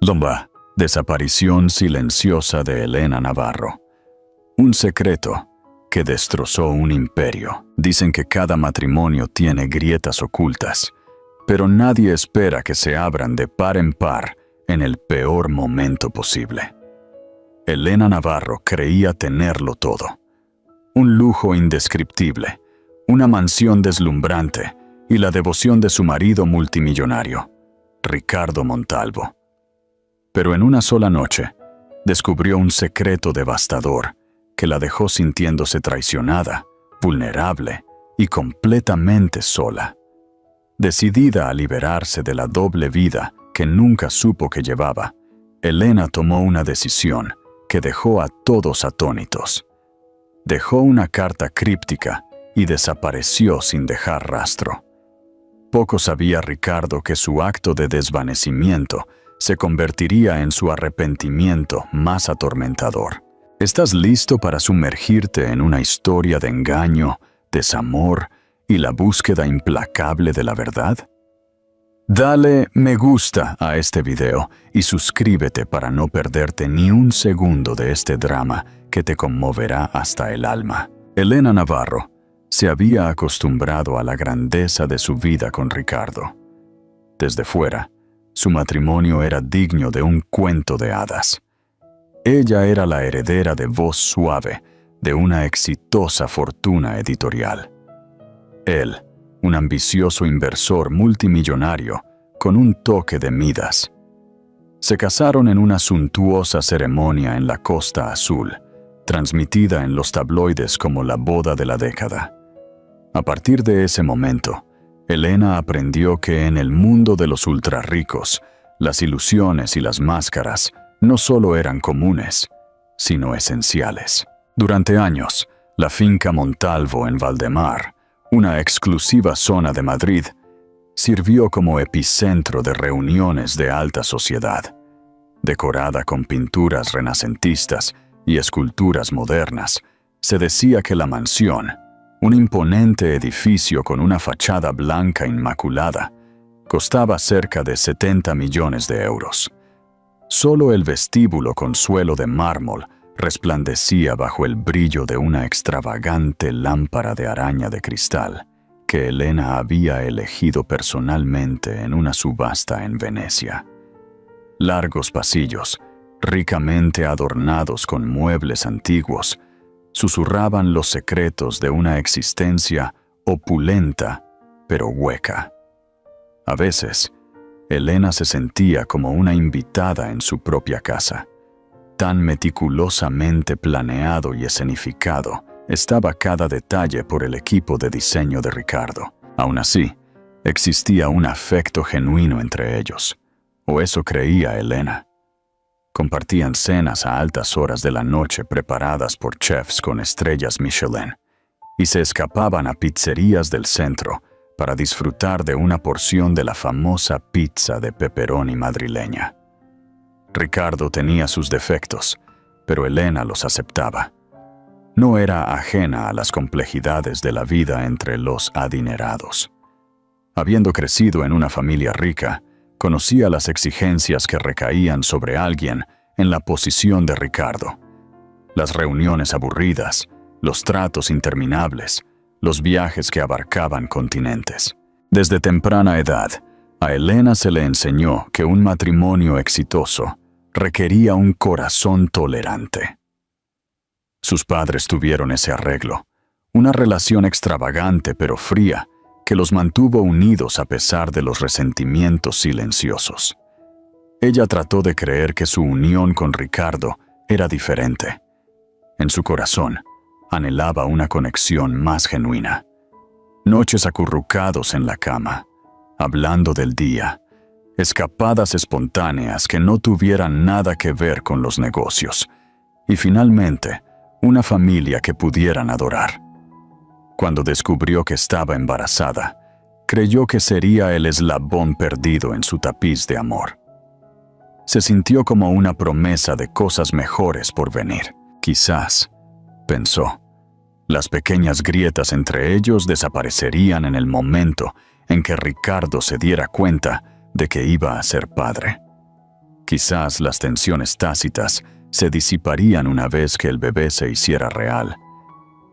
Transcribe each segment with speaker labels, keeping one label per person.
Speaker 1: La desaparición silenciosa de Elena Navarro. Un secreto que destrozó un imperio. Dicen que cada matrimonio tiene grietas ocultas, pero nadie espera que se abran de par en par en el peor momento posible. Elena Navarro creía tenerlo todo. Un lujo indescriptible, una mansión deslumbrante y la devoción de su marido multimillonario, Ricardo Montalvo. Pero en una sola noche, descubrió un secreto devastador que la dejó sintiéndose traicionada, vulnerable y completamente sola. Decidida a liberarse de la doble vida que nunca supo que llevaba, Elena tomó una decisión que dejó a todos atónitos. Dejó una carta críptica y desapareció sin dejar rastro. Poco sabía Ricardo que su acto de desvanecimiento se convertiría en su arrepentimiento más atormentador. ¿Estás listo para sumergirte en una historia de engaño, desamor y la búsqueda implacable de la verdad? Dale me gusta a este video y suscríbete para no perderte ni un segundo de este drama que te conmoverá hasta el alma. Elena Navarro se había acostumbrado a la grandeza de su vida con Ricardo. Desde fuera, su matrimonio era digno de un cuento de hadas. Ella era la heredera de voz suave de una exitosa fortuna editorial. Él, un ambicioso inversor multimillonario con un toque de Midas. Se casaron en una suntuosa ceremonia en la Costa Azul, transmitida en los tabloides como la boda de la década. A partir de ese momento, Elena aprendió que en el mundo de los ultrarricos, las ilusiones y las máscaras no solo eran comunes, sino esenciales. Durante años, la finca Montalvo en Valdemar, una exclusiva zona de Madrid, sirvió como epicentro de reuniones de alta sociedad. Decorada con pinturas renacentistas y esculturas modernas, se decía que la mansión, un imponente edificio con una fachada blanca inmaculada, costaba cerca de 70 millones de euros. Solo el vestíbulo con suelo de mármol resplandecía bajo el brillo de una extravagante lámpara de araña de cristal que Elena había elegido personalmente en una subasta en Venecia. Largos pasillos, ricamente adornados con muebles antiguos, susurraban los secretos de una existencia opulenta pero hueca. A veces, Elena se sentía como una invitada en su propia casa. Tan meticulosamente planeado y escenificado estaba cada detalle por el equipo de diseño de Ricardo. Aún así, existía un afecto genuino entre ellos, o eso creía Elena. Compartían cenas a altas horas de la noche preparadas por chefs con estrellas Michelin, y se escapaban a pizzerías del centro para disfrutar de una porción de la famosa pizza de pepperoni madrileña. Ricardo tenía sus defectos, pero Elena los aceptaba. No era ajena a las complejidades de la vida entre los adinerados. Habiendo crecido en una familia rica, conocía las exigencias que recaían sobre alguien en la posición de Ricardo. Las reuniones aburridas, los tratos interminables, los viajes que abarcaban continentes. Desde temprana edad, a Elena se le enseñó que un matrimonio exitoso requería un corazón tolerante. Sus padres tuvieron ese arreglo, una relación extravagante pero fría que los mantuvo unidos a pesar de los resentimientos silenciosos. Ella trató de creer que su unión con Ricardo era diferente. En su corazón, anhelaba una conexión más genuina. Noches acurrucados en la cama, hablando del día, escapadas espontáneas que no tuvieran nada que ver con los negocios, y finalmente, una familia que pudieran adorar. Cuando descubrió que estaba embarazada, creyó que sería el eslabón perdido en su tapiz de amor. Se sintió como una promesa de cosas mejores por venir. Quizás, pensó, las pequeñas grietas entre ellos desaparecerían en el momento en que Ricardo se diera cuenta de que iba a ser padre. Quizás las tensiones tácitas se disiparían una vez que el bebé se hiciera real,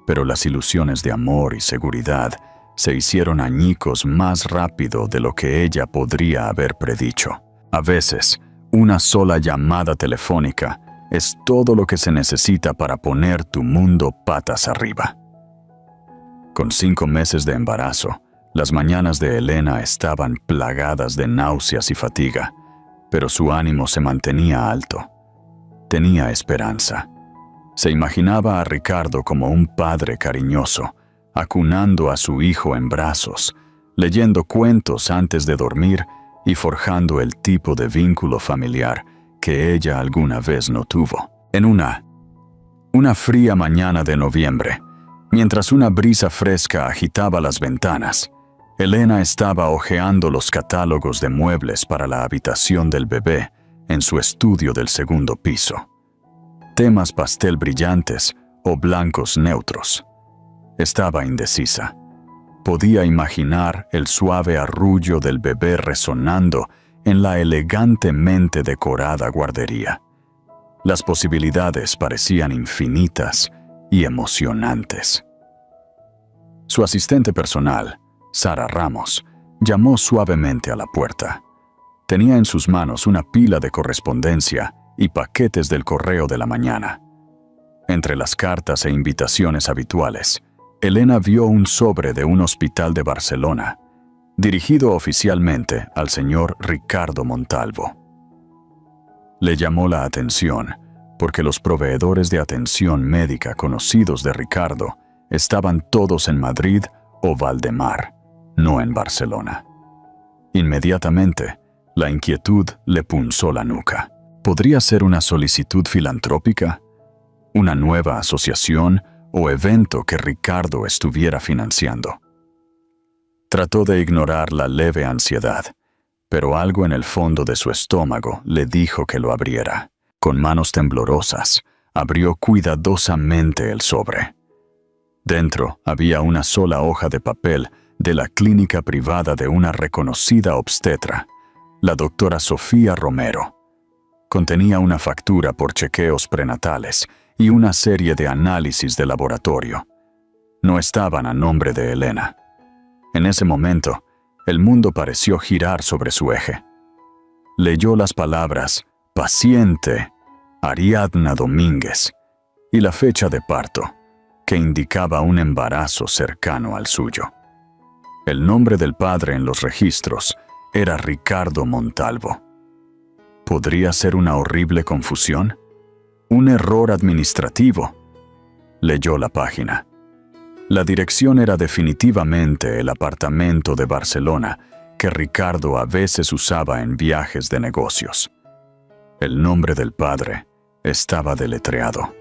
Speaker 1: pero las ilusiones de amor y seguridad se hicieron añicos más rápido de lo que ella podría haber predicho. A veces, una sola llamada telefónica es todo lo que se necesita para poner tu mundo patas arriba. Con 5 meses de embarazo, las mañanas de Elena estaban plagadas de náuseas y fatiga, pero su ánimo se mantenía alto. Tenía esperanza. Se imaginaba a Ricardo como un padre cariñoso, acunando a su hijo en brazos, leyendo cuentos antes de dormir y forjando el tipo de vínculo familiar que ella alguna vez no tuvo. En una fría mañana de noviembre, mientras una brisa fresca agitaba las ventanas, Elena estaba hojeando los catálogos de muebles para la habitación del bebé en su estudio del segundo piso. Temas pastel brillantes o blancos neutros. Estaba indecisa. Podía imaginar el suave arrullo del bebé resonando en la elegantemente decorada guardería. Las posibilidades parecían infinitas y emocionantes. Su asistente personal, Sara Ramos, llamó suavemente a la puerta. Tenía en sus manos una pila de correspondencia y paquetes del correo de la mañana. Entre las cartas e invitaciones habituales, Elena vio un sobre de un hospital de Barcelona, dirigido oficialmente al señor Ricardo Montalvo. Le llamó la atención porque los proveedores de atención médica conocidos de Ricardo estaban todos en Madrid o Valdemar, no en Barcelona. Inmediatamente, la inquietud le punzó la nuca. ¿Podría ser una solicitud filantrópica? ¿Una nueva asociación o evento que Ricardo estuviera financiando? Trató de ignorar la leve ansiedad, pero algo en el fondo de su estómago le dijo que lo abriera. Con manos temblorosas, abrió cuidadosamente el sobre. Dentro había una sola hoja de papel de la clínica privada de una reconocida obstetra, la doctora Sofía Romero. Contenía una factura por chequeos prenatales y una serie de análisis de laboratorio. No estaban a nombre de Elena. En ese momento, el mundo pareció girar sobre su eje. Leyó las palabras «paciente Ariadna Domínguez» y la fecha de parto, que indicaba un embarazo cercano al suyo. El nombre del padre en los registros era Ricardo Montalvo. ¿Podría ser una horrible confusión? ¿Un error administrativo? Leyó la página. La dirección era definitivamente el apartamento de Barcelona que Ricardo a veces usaba en viajes de negocios. El nombre del padre estaba deletreado.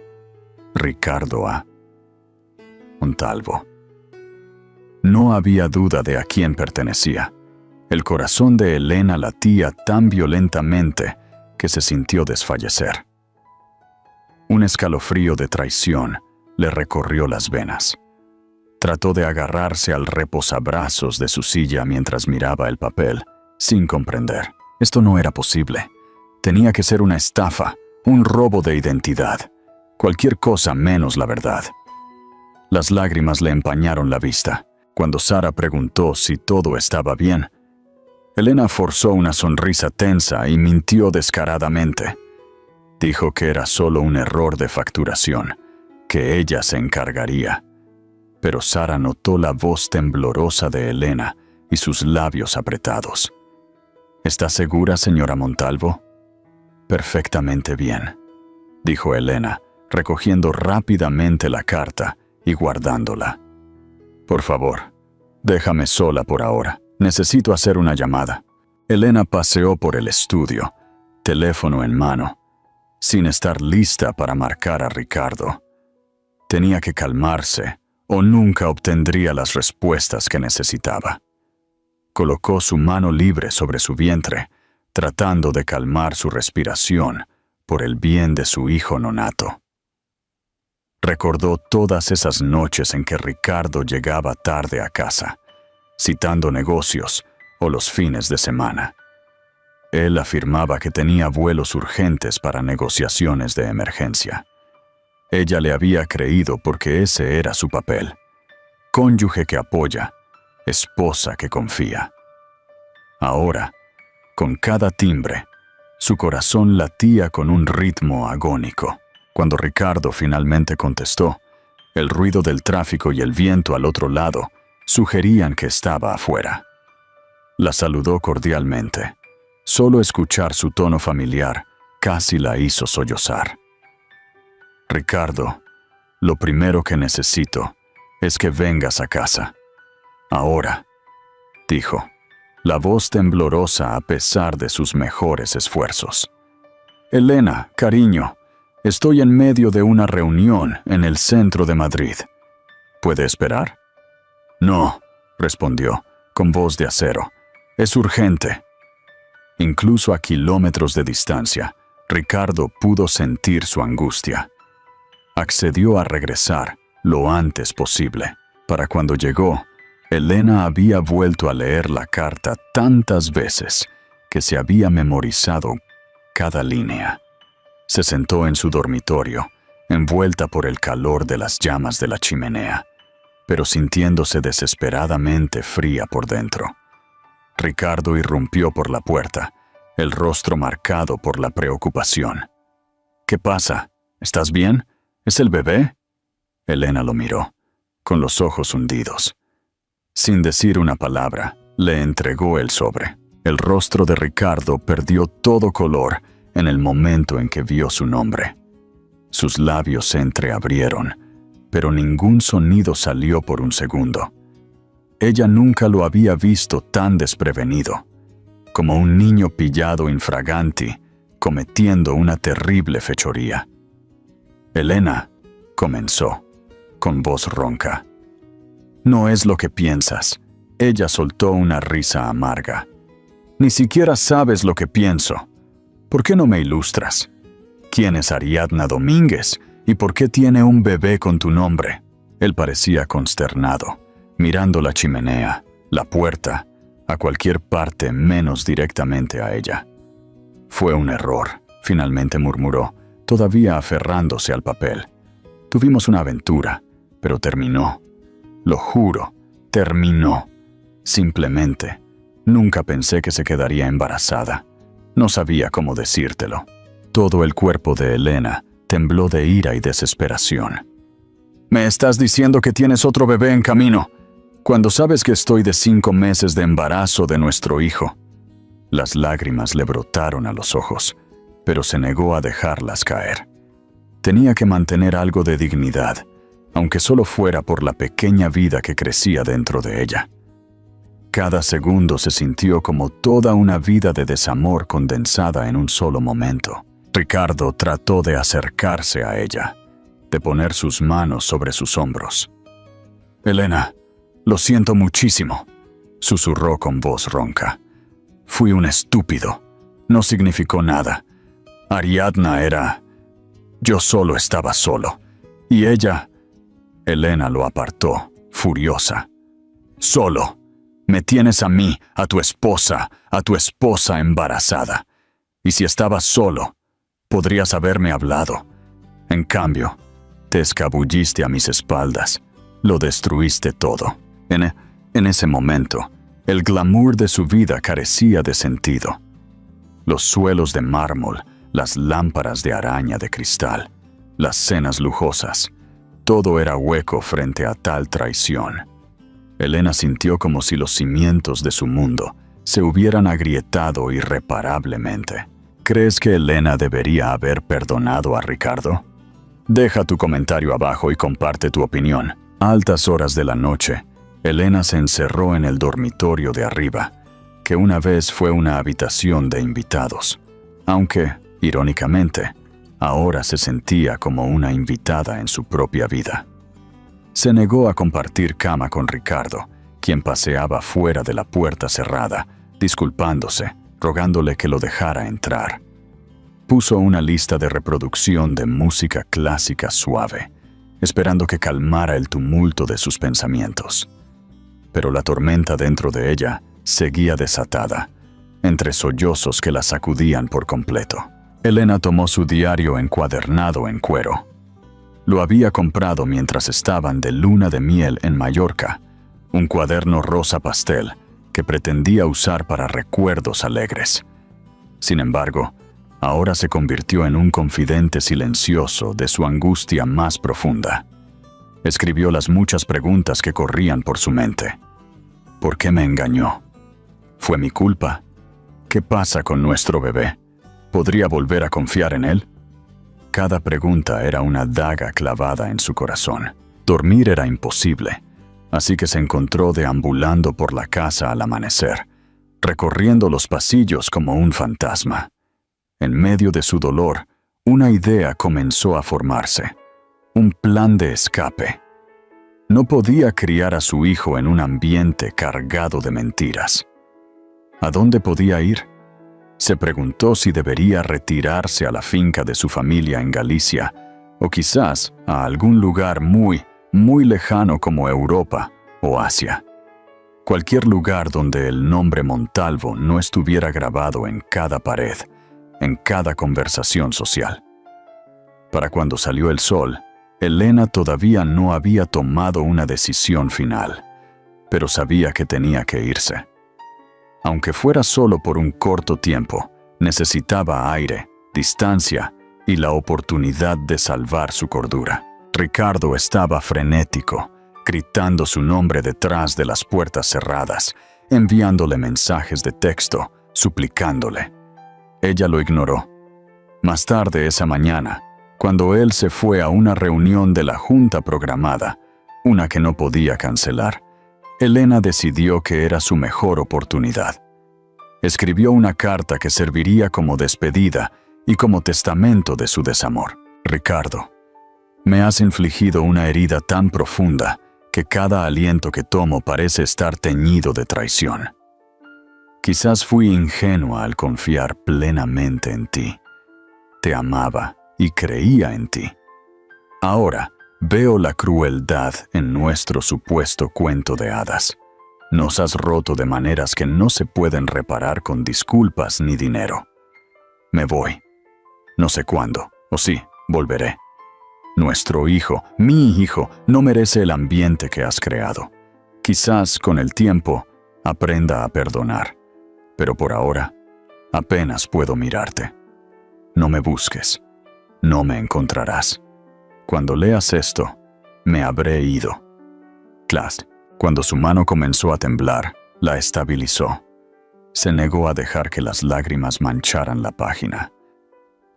Speaker 1: Ricardo A. Montalvo. No había duda de a quién pertenecía. El corazón de Elena latía tan violentamente que se sintió desfallecer. Un escalofrío de traición le recorrió las venas. Trató de agarrarse al reposabrazos de su silla mientras miraba el papel, sin comprender. Esto no era posible. Tenía que ser una estafa, un robo de identidad. Cualquier cosa menos la verdad. Las lágrimas le empañaron la vista. Cuando Sara preguntó si todo estaba bien, Elena forzó una sonrisa tensa y mintió descaradamente. Dijo que era solo un error de facturación, que ella se encargaría. Pero Sara notó la voz temblorosa de Elena y sus labios apretados. ¿Está segura, señora Montalvo? Perfectamente bien, dijo Elena, recogiendo rápidamente la carta y guardándola. Por favor, déjame sola por ahora. Necesito hacer una llamada. Elena paseó por el estudio, teléfono en mano, sin estar lista para marcar a Ricardo. Tenía que calmarse o nunca obtendría las respuestas que necesitaba. Colocó su mano libre sobre su vientre, tratando de calmar su respiración por el bien de su hijo nonato. Recordó todas esas noches en que Ricardo llegaba tarde a casa, citando negocios o los fines de semana. Él afirmaba que tenía vuelos urgentes para negociaciones de emergencia. Ella le había creído porque ese era su papel. Cónyuge que apoya, esposa que confía. Ahora, con cada timbre, su corazón latía con un ritmo agónico. Cuando Ricardo finalmente contestó, el ruido del tráfico y el viento al otro lado sugerían que estaba afuera. La saludó cordialmente. Solo escuchar su tono familiar casi la hizo sollozar. Ricardo, lo primero que necesito es que vengas a casa. Ahora, dijo, la voz temblorosa a pesar de sus mejores esfuerzos. Elena, cariño, estoy en medio de una reunión en el centro de Madrid. ¿Puede esperar? No, respondió, con voz de acero. Es urgente. Incluso a kilómetros de distancia, Ricardo pudo sentir su angustia. Accedió a regresar lo antes posible. Para cuando llegó, Elena había vuelto a leer la carta tantas veces que se había memorizado cada línea. Se sentó en su dormitorio, envuelta por el calor de las llamas de la chimenea, pero sintiéndose desesperadamente fría por dentro. Ricardo irrumpió por la puerta, el rostro marcado por la preocupación. ¿Qué pasa? ¿Estás bien? ¿Es el bebé? Elena lo miró, con los ojos hundidos. Sin decir una palabra, le entregó el sobre. El rostro de Ricardo perdió todo color en el momento en que vio su nombre. Sus labios se entreabrieron, pero ningún sonido salió por un segundo. Ella nunca lo había visto tan desprevenido, como un niño pillado infraganti, cometiendo una terrible fechoría. Elena, comenzó, con voz ronca. No es lo que piensas. Ella soltó una risa amarga. Ni siquiera sabes lo que pienso. ¿Por qué no me ilustras? ¿Quién es Ariadna Domínguez y por qué tiene un bebé con tu nombre? Él parecía consternado, mirando la chimenea, la puerta, a cualquier parte menos directamente a ella. Fue un error, finalmente murmuró, todavía aferrándose al papel. Tuvimos una aventura, pero terminó. Lo juro, terminó. Simplemente, nunca pensé que se quedaría embarazada. No sabía cómo decírtelo. Todo el cuerpo de Elena tembló de ira y desesperación. «Me estás diciendo que tienes otro bebé en camino, cuando sabes que estoy de 5 meses de embarazo de nuestro hijo». Las lágrimas le brotaron a los ojos, pero se negó a dejarlas caer. Tenía que mantener algo de dignidad, aunque solo fuera por la pequeña vida que crecía dentro de ella. Cada segundo se sintió como toda una vida de desamor condensada en un solo momento. Ricardo trató de acercarse a ella, de poner sus manos sobre sus hombros. «Elena, lo siento muchísimo», susurró con voz ronca. «Fui un estúpido. No significó nada. Ariadna era... Yo solo estaba solo. Y ella...» Elena lo apartó, furiosa. «Solo. Me tienes a mí, a tu esposa embarazada. Y si estabas solo, podrías haberme hablado. En cambio, te escabulliste a mis espaldas. Lo destruiste todo». En ese momento, el glamour de su vida carecía de sentido. Los suelos de mármol, las lámparas de araña de cristal, las cenas lujosas, todo era hueco frente a tal traición. Elena sintió como si los cimientos de su mundo se hubieran agrietado irreparablemente. ¿Crees que Elena debería haber perdonado a Ricardo? Deja tu comentario abajo y comparte tu opinión. A altas horas de la noche, Elena se encerró en el dormitorio de arriba, que una vez fue una habitación de invitados, aunque, irónicamente, ahora se sentía como una invitada en su propia vida. Se negó a compartir cama con Ricardo, quien paseaba fuera de la puerta cerrada, disculpándose, rogándole que lo dejara entrar. Puso una lista de reproducción de música clásica suave, esperando que calmara el tumulto de sus pensamientos. Pero la tormenta dentro de ella seguía desatada, entre sollozos que la sacudían por completo. Elena tomó su diario encuadernado en cuero. Lo había comprado mientras estaban de luna de miel en Mallorca, un cuaderno rosa pastel que pretendía usar para recuerdos alegres. Sin embargo, ahora se convirtió en un confidente silencioso de su angustia más profunda. Escribió las muchas preguntas que corrían por su mente. ¿Por qué me engañó? ¿Fue mi culpa? ¿Qué pasa con nuestro bebé? ¿Podría volver a confiar en él? Cada pregunta era una daga clavada en su corazón. Dormir era imposible, así que se encontró deambulando por la casa al amanecer, recorriendo los pasillos como un fantasma. En medio de su dolor, una idea comenzó a formarse. Un plan de escape. No podía criar a su hijo en un ambiente cargado de mentiras. ¿A dónde podía ir? Se preguntó si debería retirarse a la finca de su familia en Galicia, o quizás a algún lugar muy lejano como Europa o Asia. Cualquier lugar donde el nombre Montalvo no estuviera grabado en cada pared, en cada conversación social. Para cuando salió el sol, Elena todavía no había tomado una decisión final, pero sabía que tenía que irse. Aunque fuera solo por un corto tiempo, necesitaba aire, distancia y la oportunidad de salvar su cordura. Ricardo estaba frenético, gritando su nombre detrás de las puertas cerradas, enviándole mensajes de texto, suplicándole. Ella lo ignoró. Más tarde esa mañana, cuando él se fue a una reunión de la junta programada, una que no podía cancelar, Elena decidió que era su mejor oportunidad. Escribió una carta que serviría como despedida y como testamento de su desamor. Ricardo, me has infligido una herida tan profunda que cada aliento que tomo parece estar teñido de traición. Quizás fui ingenua al confiar plenamente en ti. Te amaba y creía en ti. Ahora veo la crueldad en nuestro supuesto cuento de hadas. Nos has roto de maneras que no se pueden reparar con disculpas ni dinero. Me voy. No sé cuándo, o sí, volveré. Nuestro hijo, mi hijo, no merece el ambiente que has creado. Quizás con el tiempo aprenda a perdonar, pero por ahora apenas puedo mirarte. No me busques, no me encontrarás. Cuando leas esto, me habré ido. Class. Cuando su mano comenzó a temblar, la estabilizó. Se negó a dejar que las lágrimas mancharan la página.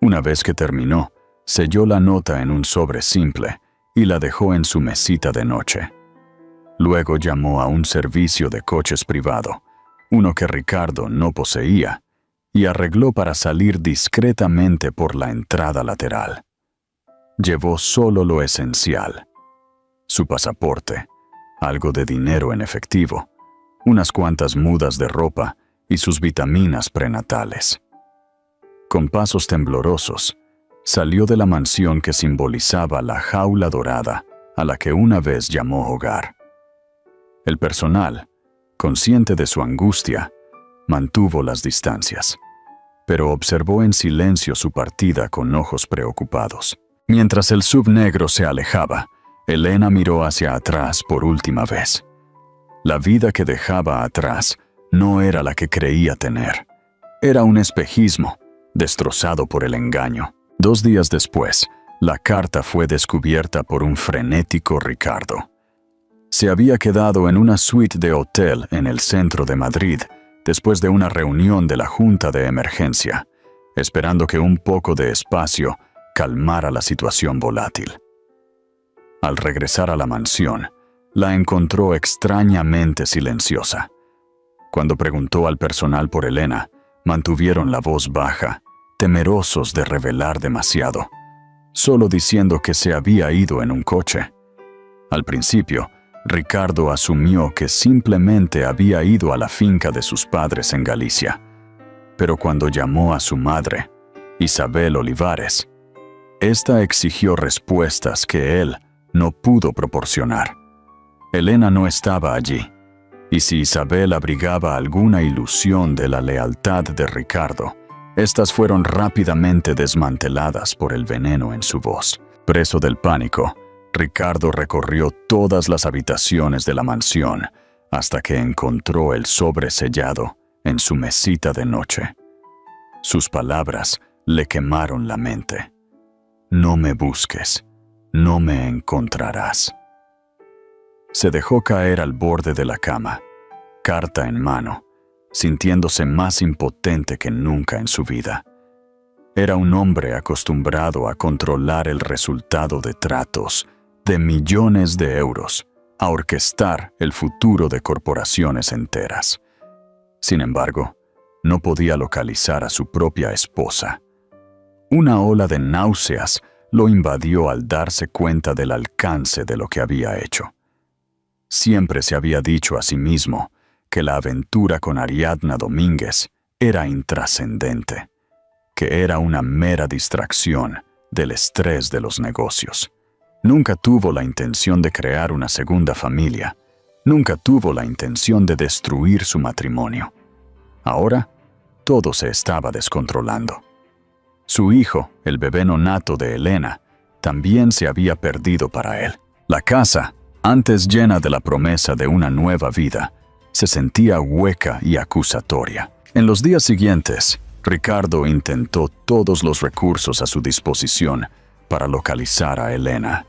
Speaker 1: Una vez que terminó, selló la nota en un sobre simple y la dejó en su mesita de noche. Luego llamó a un servicio de coches privado, uno que Ricardo no poseía, y arregló para salir discretamente por la entrada lateral. Llevó solo lo esencial: su pasaporte, algo de dinero en efectivo, unas cuantas mudas de ropa y sus vitaminas prenatales. Con pasos temblorosos, salió de la mansión que simbolizaba la jaula dorada a la que una vez llamó hogar. El personal, consciente de su angustia, mantuvo las distancias, pero observó en silencio su partida con ojos preocupados. Mientras el SUV negro se alejaba, Elena miró hacia atrás por última vez. La vida que dejaba atrás no era la que creía tener. Era un espejismo, destrozado por el engaño. 2 días después, la carta fue descubierta por un frenético Ricardo. Se había quedado en una suite de hotel en el centro de Madrid después de una reunión de la Junta de Emergencia, esperando que un poco de espacio calmara la situación volátil. Al regresar a la mansión, la encontró extrañamente silenciosa. Cuando preguntó al personal por Elena, mantuvieron la voz baja, temerosos de revelar demasiado, solo diciendo que se había ido en un coche. Al principio, Ricardo asumió que simplemente había ido a la finca de sus padres en Galicia, pero cuando llamó a su madre, Isabel Olivares, esta exigió respuestas que él no pudo proporcionar. Elena no estaba allí. Y si Isabel abrigaba alguna ilusión de la lealtad de Ricardo, estas fueron rápidamente desmanteladas por el veneno en su voz. Preso del pánico, Ricardo recorrió todas las habitaciones de la mansión hasta que encontró el sobre sellado en su mesita de noche. Sus palabras le quemaron la mente. No me busques, no me encontrarás. Se dejó caer al borde de la cama, carta en mano, sintiéndose más impotente que nunca en su vida. Era un hombre acostumbrado a controlar el resultado de tratos de millones de euros, a orquestar el futuro de corporaciones enteras. Sin embargo, no podía localizar a su propia esposa. Una ola de náuseas lo invadió al darse cuenta del alcance de lo que había hecho. Siempre se había dicho a sí mismo que la aventura con Ariadna Domínguez era intrascendente, que era una mera distracción del estrés de los negocios. Nunca tuvo la intención de crear una segunda familia, nunca tuvo la intención de destruir su matrimonio. Ahora, todo se estaba descontrolando. Su hijo, el bebé nonato de Elena, también se había perdido para él. La casa, antes llena de la promesa de una nueva vida, se sentía hueca y acusatoria. En los días siguientes, Ricardo intentó todos los recursos a su disposición para localizar a Elena.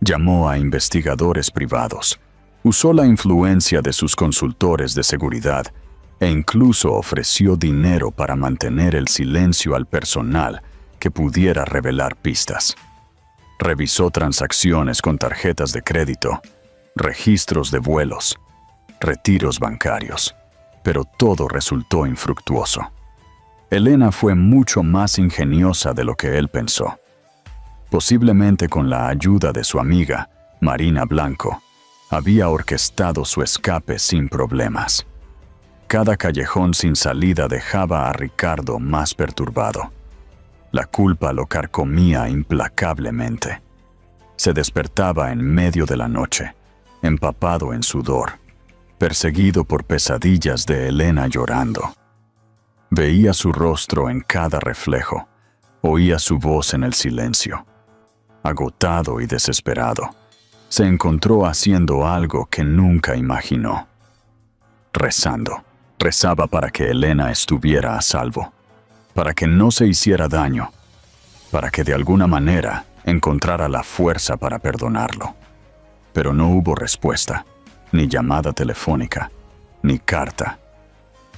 Speaker 1: Llamó a investigadores privados, usó la influencia de sus consultores de seguridad e incluso ofreció dinero para mantener el silencio al personal que pudiera revelar pistas. Revisó transacciones con tarjetas de crédito, registros de vuelos, retiros bancarios, pero todo resultó infructuoso. Elena fue mucho más ingeniosa de lo que él pensó. Posiblemente con la ayuda de su amiga, Marina Blanco, había orquestado su escape sin problemas. Cada callejón sin salida dejaba a Ricardo más perturbado. La culpa lo carcomía implacablemente. Se despertaba en medio de la noche, empapado en sudor, perseguido por pesadillas de Elena llorando. Veía su rostro en cada reflejo, oía su voz en el silencio. Agotado y desesperado, se encontró haciendo algo que nunca imaginó. Rezando. Rezaba para que Elena estuviera a salvo, para que no se hiciera daño, para que de alguna manera encontrara la fuerza para perdonarlo. Pero no hubo respuesta, ni llamada telefónica, ni carta,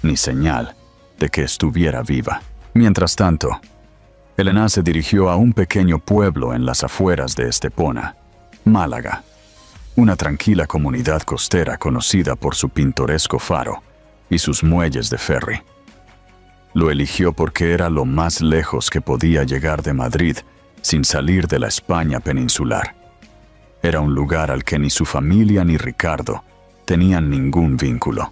Speaker 1: ni señal de que estuviera viva. Mientras tanto, Elena se dirigió a un pequeño pueblo en las afueras de Estepona, Málaga, una tranquila comunidad costera conocida por su pintoresco faro y sus muelles de ferry. Lo eligió porque era lo más lejos que podía llegar de Madrid sin salir de la España peninsular. Era un lugar al que ni su familia ni Ricardo tenían ningún vínculo.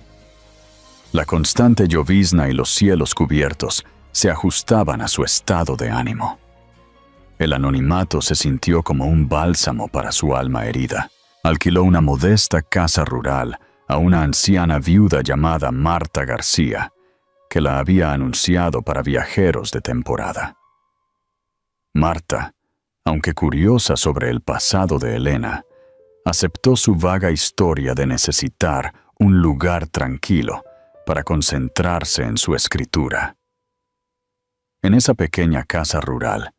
Speaker 1: La constante llovizna y los cielos cubiertos se ajustaban a su estado de ánimo. El anonimato se sintió como un bálsamo para su alma herida. Alquiló una modesta casa rural a una anciana viuda llamada Marta García, que la había anunciado para viajeros de temporada. Marta, aunque curiosa sobre el pasado de Elena, aceptó su vaga historia de necesitar un lugar tranquilo para concentrarse en su escritura. En esa pequeña casa rural,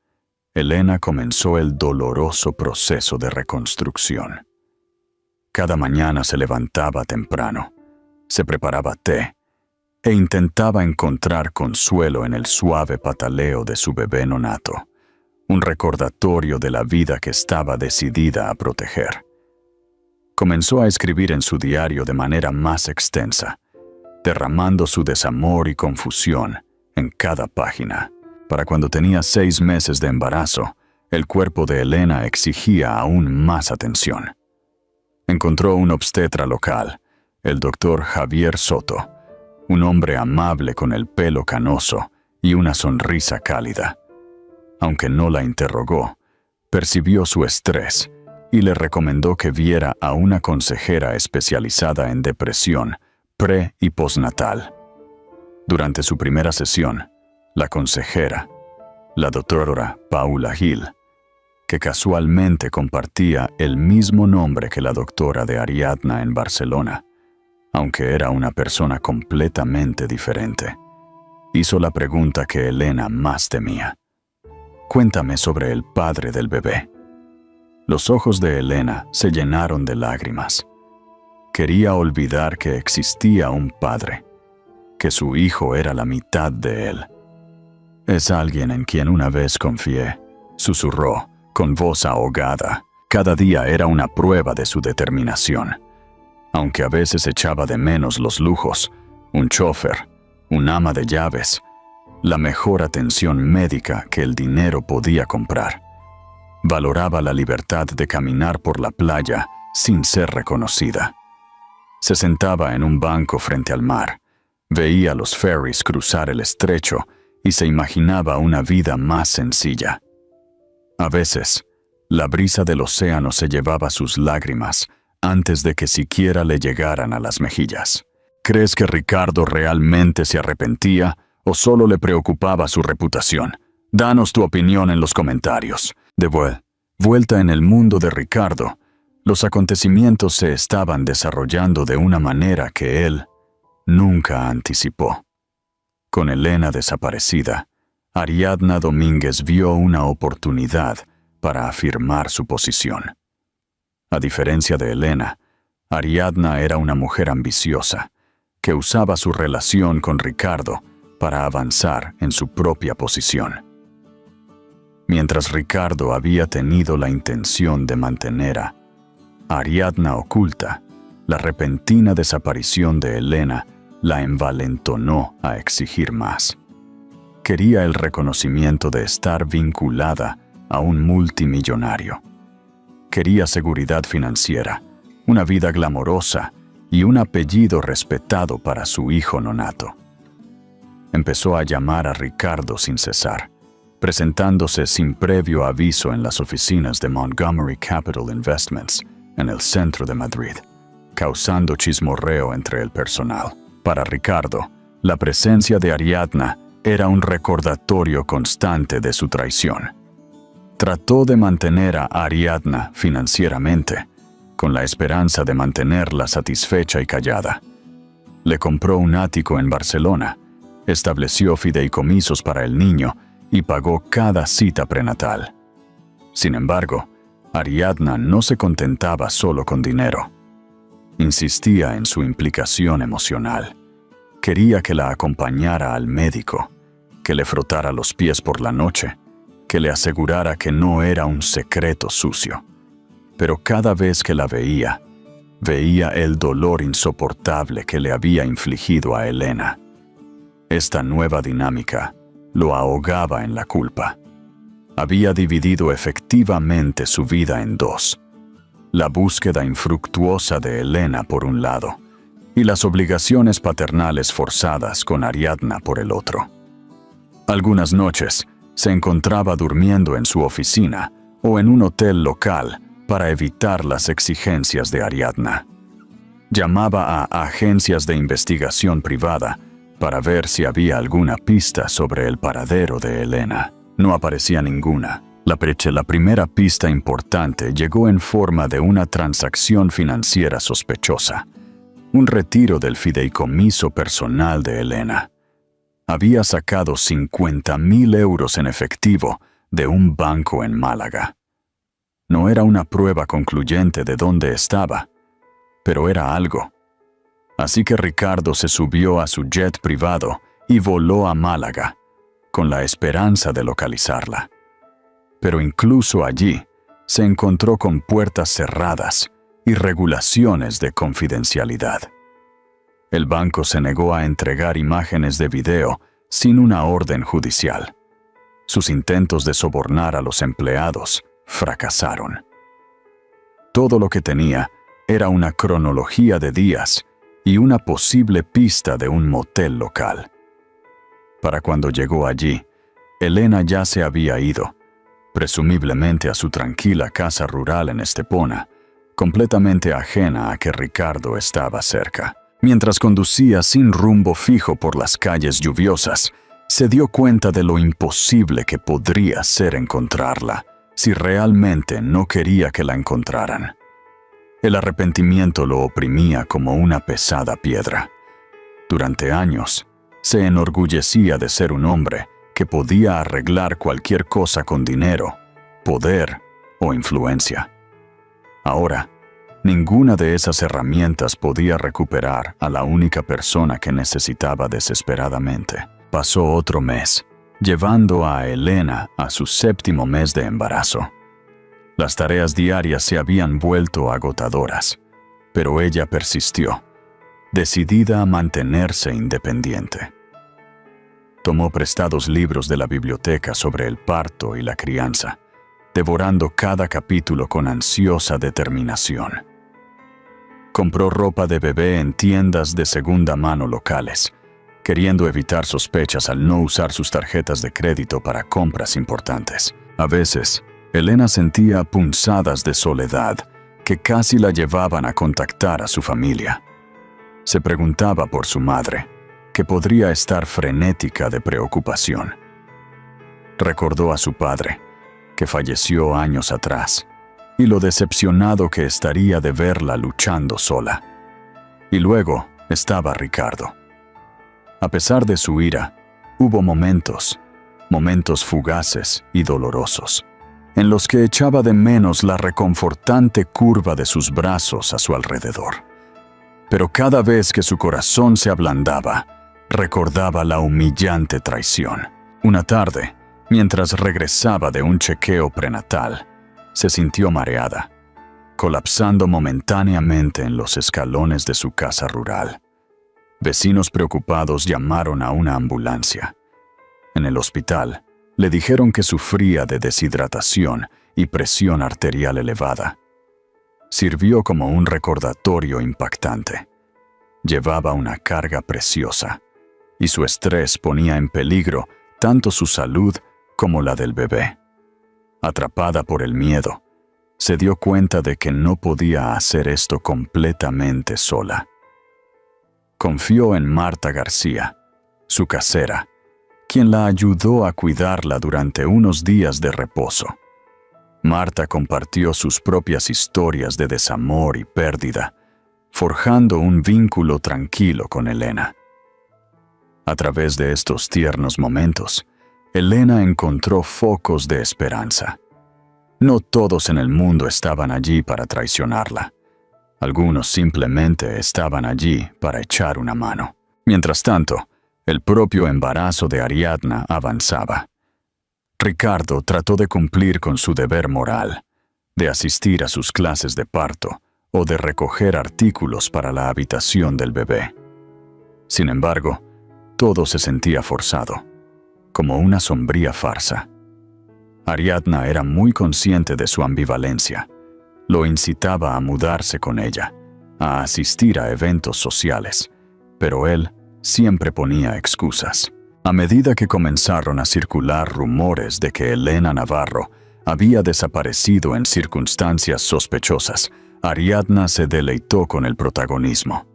Speaker 1: Elena comenzó el doloroso proceso de reconstrucción. Cada mañana se levantaba temprano, se preparaba té e intentaba encontrar consuelo en el suave pataleo de su bebé nonato, un recordatorio de la vida que estaba decidida a proteger. Comenzó a escribir en su diario de manera más extensa, derramando su desamor y confusión en cada página. Para cuando tenía 6 meses de embarazo, el cuerpo de Elena exigía aún más atención. Encontró un obstetra local, el doctor Javier Soto, un hombre amable con el pelo canoso y una sonrisa cálida. Aunque no la interrogó, percibió su estrés y le recomendó que viera a una consejera especializada en depresión pre- y postnatal. Durante su primera sesión, la consejera, la doctora Paula Hill, que casualmente compartía el mismo nombre que la doctora de Ariadna en Barcelona, aunque era una persona completamente diferente, hizo la pregunta que Elena más temía. «Cuéntame sobre el padre del bebé». Los ojos de Elena se llenaron de lágrimas. Quería olvidar que existía un padre, que su hijo era la mitad de él. «Es alguien en quien una vez confié», susurró, con voz ahogada. Cada día era una prueba de su determinación. Aunque a veces echaba de menos los lujos, un chofer, un ama de llaves, la mejor atención médica que el dinero podía comprar. Valoraba la libertad de caminar por la playa sin ser reconocida. Se sentaba en un banco frente al mar, veía los ferries cruzar el estrecho y se imaginaba una vida más sencilla. A veces, la brisa del océano se llevaba sus lágrimas antes de que siquiera le llegaran a las mejillas. ¿Crees que Ricardo realmente se arrepentía o solo le preocupaba su reputación? Danos tu opinión en los comentarios. De vuelta en el mundo de Ricardo, los acontecimientos se estaban desarrollando de una manera que él nunca anticipó. Con Elena desaparecida, Ariadna Domínguez vio una oportunidad para afirmar su posición. A diferencia de Elena, Ariadna era una mujer ambiciosa, que usaba su relación con Ricardo para avanzar en su propia posición. Mientras Ricardo había tenido la intención de mantener a Ariadna oculta, la repentina desaparición de Elena la envalentonó a exigir más. Quería el reconocimiento de estar vinculada a un multimillonario. Quería seguridad financiera, una vida glamorosa y un apellido respetado para su hijo nonato. Empezó a llamar a Ricardo sin cesar, presentándose sin previo aviso en las oficinas de Montgomery Capital Investments, en el centro de Madrid, causando chismorreo entre el personal. Para Ricardo, la presencia de Ariadna era un recordatorio constante de su traición. Trató de mantener a Ariadna financieramente, con la esperanza de mantenerla satisfecha y callada. Le compró un ático en Barcelona, estableció fideicomisos para el niño y pagó cada cita prenatal. Sin embargo, Ariadna no se contentaba solo con dinero. Insistía en su implicación emocional. Quería que la acompañara al médico, que le frotara los pies por la noche, que le asegurara que no era un secreto sucio. Pero cada vez que la veía el dolor insoportable que le había infligido a Elena. Esta nueva dinámica lo ahogaba en la culpa. Había dividido efectivamente su vida en dos: la búsqueda infructuosa de Elena por un lado, y las obligaciones paternales forzadas con Ariadna por el otro. Algunas noches se encontraba durmiendo en su oficina o en un hotel local para evitar las exigencias de Ariadna. Llamaba a agencias de investigación privada para ver si había alguna pista sobre el paradero de Elena. No aparecía ninguna. La primera pista importante llegó en forma de una transacción financiera sospechosa: un retiro del fideicomiso personal de Elena. Había sacado 50.000 euros en efectivo de un banco en Málaga. No era una prueba concluyente de dónde estaba, pero era algo. Así que Ricardo se subió a su jet privado y voló a Málaga, con la esperanza de localizarla. Pero incluso allí se encontró con puertas cerradas y regulaciones de confidencialidad. El banco se negó a entregar imágenes de video sin una orden judicial. Sus intentos de sobornar a los empleados fracasaron. Todo lo que tenía era una cronología de días y una posible pista de un motel local. Para cuando llegó allí, Elena ya se había ido, presumiblemente a su tranquila casa rural en Estepona, completamente ajena a que Ricardo estaba cerca. Mientras conducía sin rumbo fijo por las calles lluviosas, se dio cuenta de lo imposible que podría ser encontrarla, si realmente no quería que la encontraran. El arrepentimiento lo oprimía como una pesada piedra. Durante años, se enorgullecía de ser un hombre que podía arreglar cualquier cosa con dinero, poder o influencia. Ahora, ninguna de esas herramientas podía recuperar a la única persona que necesitaba desesperadamente. Pasó otro mes, llevando a Elena a su 7º mes de embarazo. Las tareas diarias se habían vuelto agotadoras, pero ella persistió, decidida a mantenerse independiente. Tomó prestados libros de la biblioteca sobre el parto y la crianza, devorando cada capítulo con ansiosa determinación. Compró ropa de bebé en tiendas de segunda mano locales, queriendo evitar sospechas al no usar sus tarjetas de crédito para compras importantes. A veces, Elena sentía punzadas de soledad que casi la llevaban a contactar a su familia. Se preguntaba por su madre, que podría estar frenética de preocupación. Recordó a su padre, que falleció años atrás, y lo decepcionado que estaría de verla luchando sola. Y luego estaba Ricardo. A pesar de su ira, hubo momentos fugaces y dolorosos, en los que echaba de menos la reconfortante curva de sus brazos a su alrededor. Pero cada vez que su corazón se ablandaba, recordaba la humillante traición. Una tarde, mientras regresaba de un chequeo prenatal, se sintió mareada, colapsando momentáneamente en los escalones de su casa rural. Vecinos preocupados llamaron a una ambulancia. En el hospital, le dijeron que sufría de deshidratación y presión arterial elevada. Sirvió como un recordatorio impactante. Llevaba una carga preciosa, y su estrés ponía en peligro tanto su salud como la del bebé. Atrapada por el miedo, se dio cuenta de que no podía hacer esto completamente sola. Confió en Marta García, su casera, quien la ayudó a cuidarla durante unos días de reposo. Marta compartió sus propias historias de desamor y pérdida, forjando un vínculo tranquilo con Elena. A través de estos tiernos momentos, Elena encontró focos de esperanza. No todos en el mundo estaban allí para traicionarla. Algunos simplemente estaban allí para echar una mano. Mientras tanto, el propio embarazo de Ariadna avanzaba. Ricardo trató de cumplir con su deber moral, de asistir a sus clases de parto o de recoger artículos para la habitación del bebé. Sin embargo, todo se sentía forzado, como una sombría farsa. Ariadna era muy consciente de su ambivalencia. Lo incitaba a mudarse con ella, a asistir a eventos sociales, pero él siempre ponía excusas. A medida que comenzaron a circular rumores de que Elena Navarro había desaparecido en circunstancias sospechosas, Ariadna se deleitó con el protagonismo.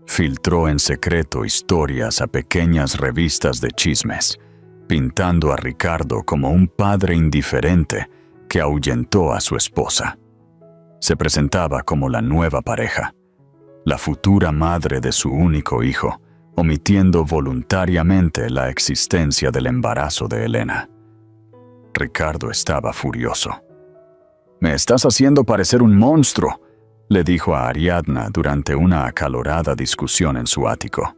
Speaker 1: Filtró en secreto historias a pequeñas revistas de chismes, pintando a Ricardo como un padre indiferente que ahuyentó a su esposa. Se presentaba como la nueva pareja, la futura madre de su único hijo, omitiendo voluntariamente la existencia del embarazo de Elena. Ricardo estaba furioso. «Me estás haciendo parecer un monstruo», le dijo a Ariadna durante una acalorada discusión en su ático.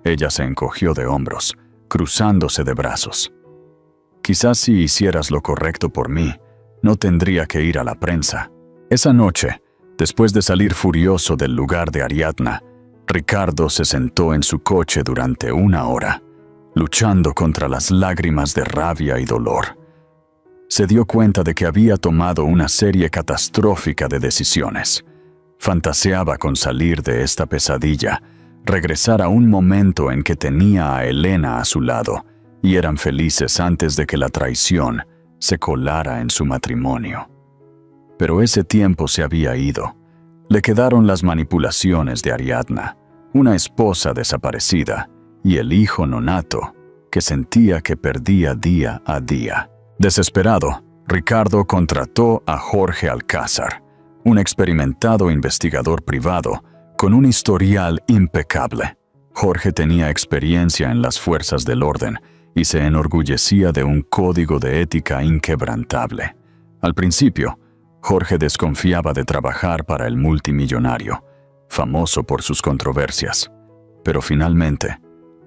Speaker 1: Ella se encogió de hombros, cruzándose de brazos. «Quizás si hicieras lo correcto por mí, no tendría que ir a la prensa». Esa noche, después de salir furioso del lugar de Ariadna, Ricardo se sentó en su coche durante 1 hora, luchando contra las lágrimas de rabia y dolor. Se dio cuenta de que había tomado una serie catastrófica de decisiones. Fantaseaba con salir de esta pesadilla, regresar a un momento en que tenía a Elena a su lado, y eran felices antes de que la traición se colara en su matrimonio. Pero ese tiempo se había ido. Le quedaron las manipulaciones de Ariadna, una esposa desaparecida, y el hijo nonato, que sentía que perdía día a día. Desesperado, Ricardo contrató a Jorge Alcázar, un experimentado investigador privado con un historial impecable. Jorge tenía experiencia en las fuerzas del orden y se enorgullecía de un código de ética inquebrantable. Al principio, Jorge desconfiaba de trabajar para el multimillonario, famoso por sus controversias, pero finalmente,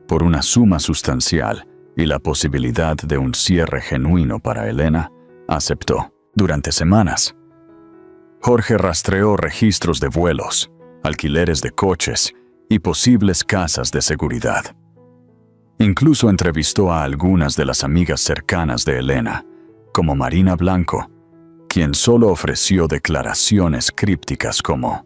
Speaker 1: por una suma sustancial y la posibilidad de un cierre genuino para Elena, aceptó. Durante semanas, Jorge rastreó registros de vuelos, alquileres de coches y posibles casas de seguridad. Incluso entrevistó a algunas de las amigas cercanas de Elena, como Marina Blanco, quien solo ofreció declaraciones crípticas como: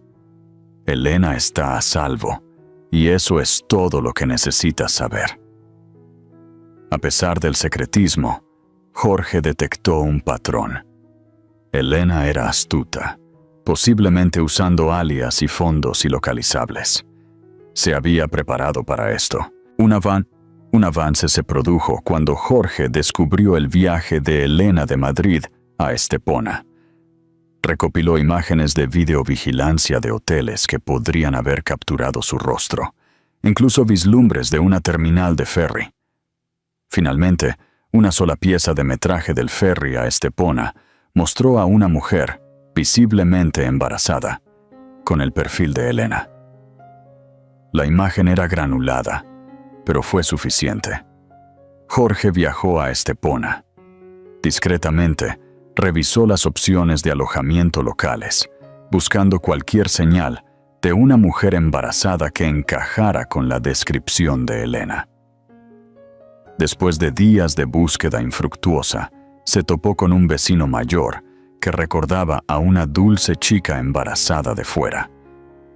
Speaker 1: «Elena está a salvo, y eso es todo lo que necesitas saber». A pesar del secretismo, Jorge detectó un patrón. Elena era astuta, posiblemente usando alias y fondos ilocalizables. Se había preparado para esto. Un avance se produjo cuando Jorge descubrió el viaje de Elena de Madrid a Estepona. Recopiló imágenes de videovigilancia de hoteles que podrían haber capturado su rostro, incluso vislumbres de una terminal de ferry. Finalmente, una sola pieza de metraje del ferry a Estepona mostró a una mujer, visiblemente embarazada, con el perfil de Elena. La imagen era granulada, pero fue suficiente. Jorge viajó a Estepona. Discretamente, revisó las opciones de alojamiento locales, buscando cualquier señal de una mujer embarazada que encajara con la descripción de Elena. Después de días de búsqueda infructuosa, se topó con un vecino mayor que recordaba a una dulce chica embarazada de fuera,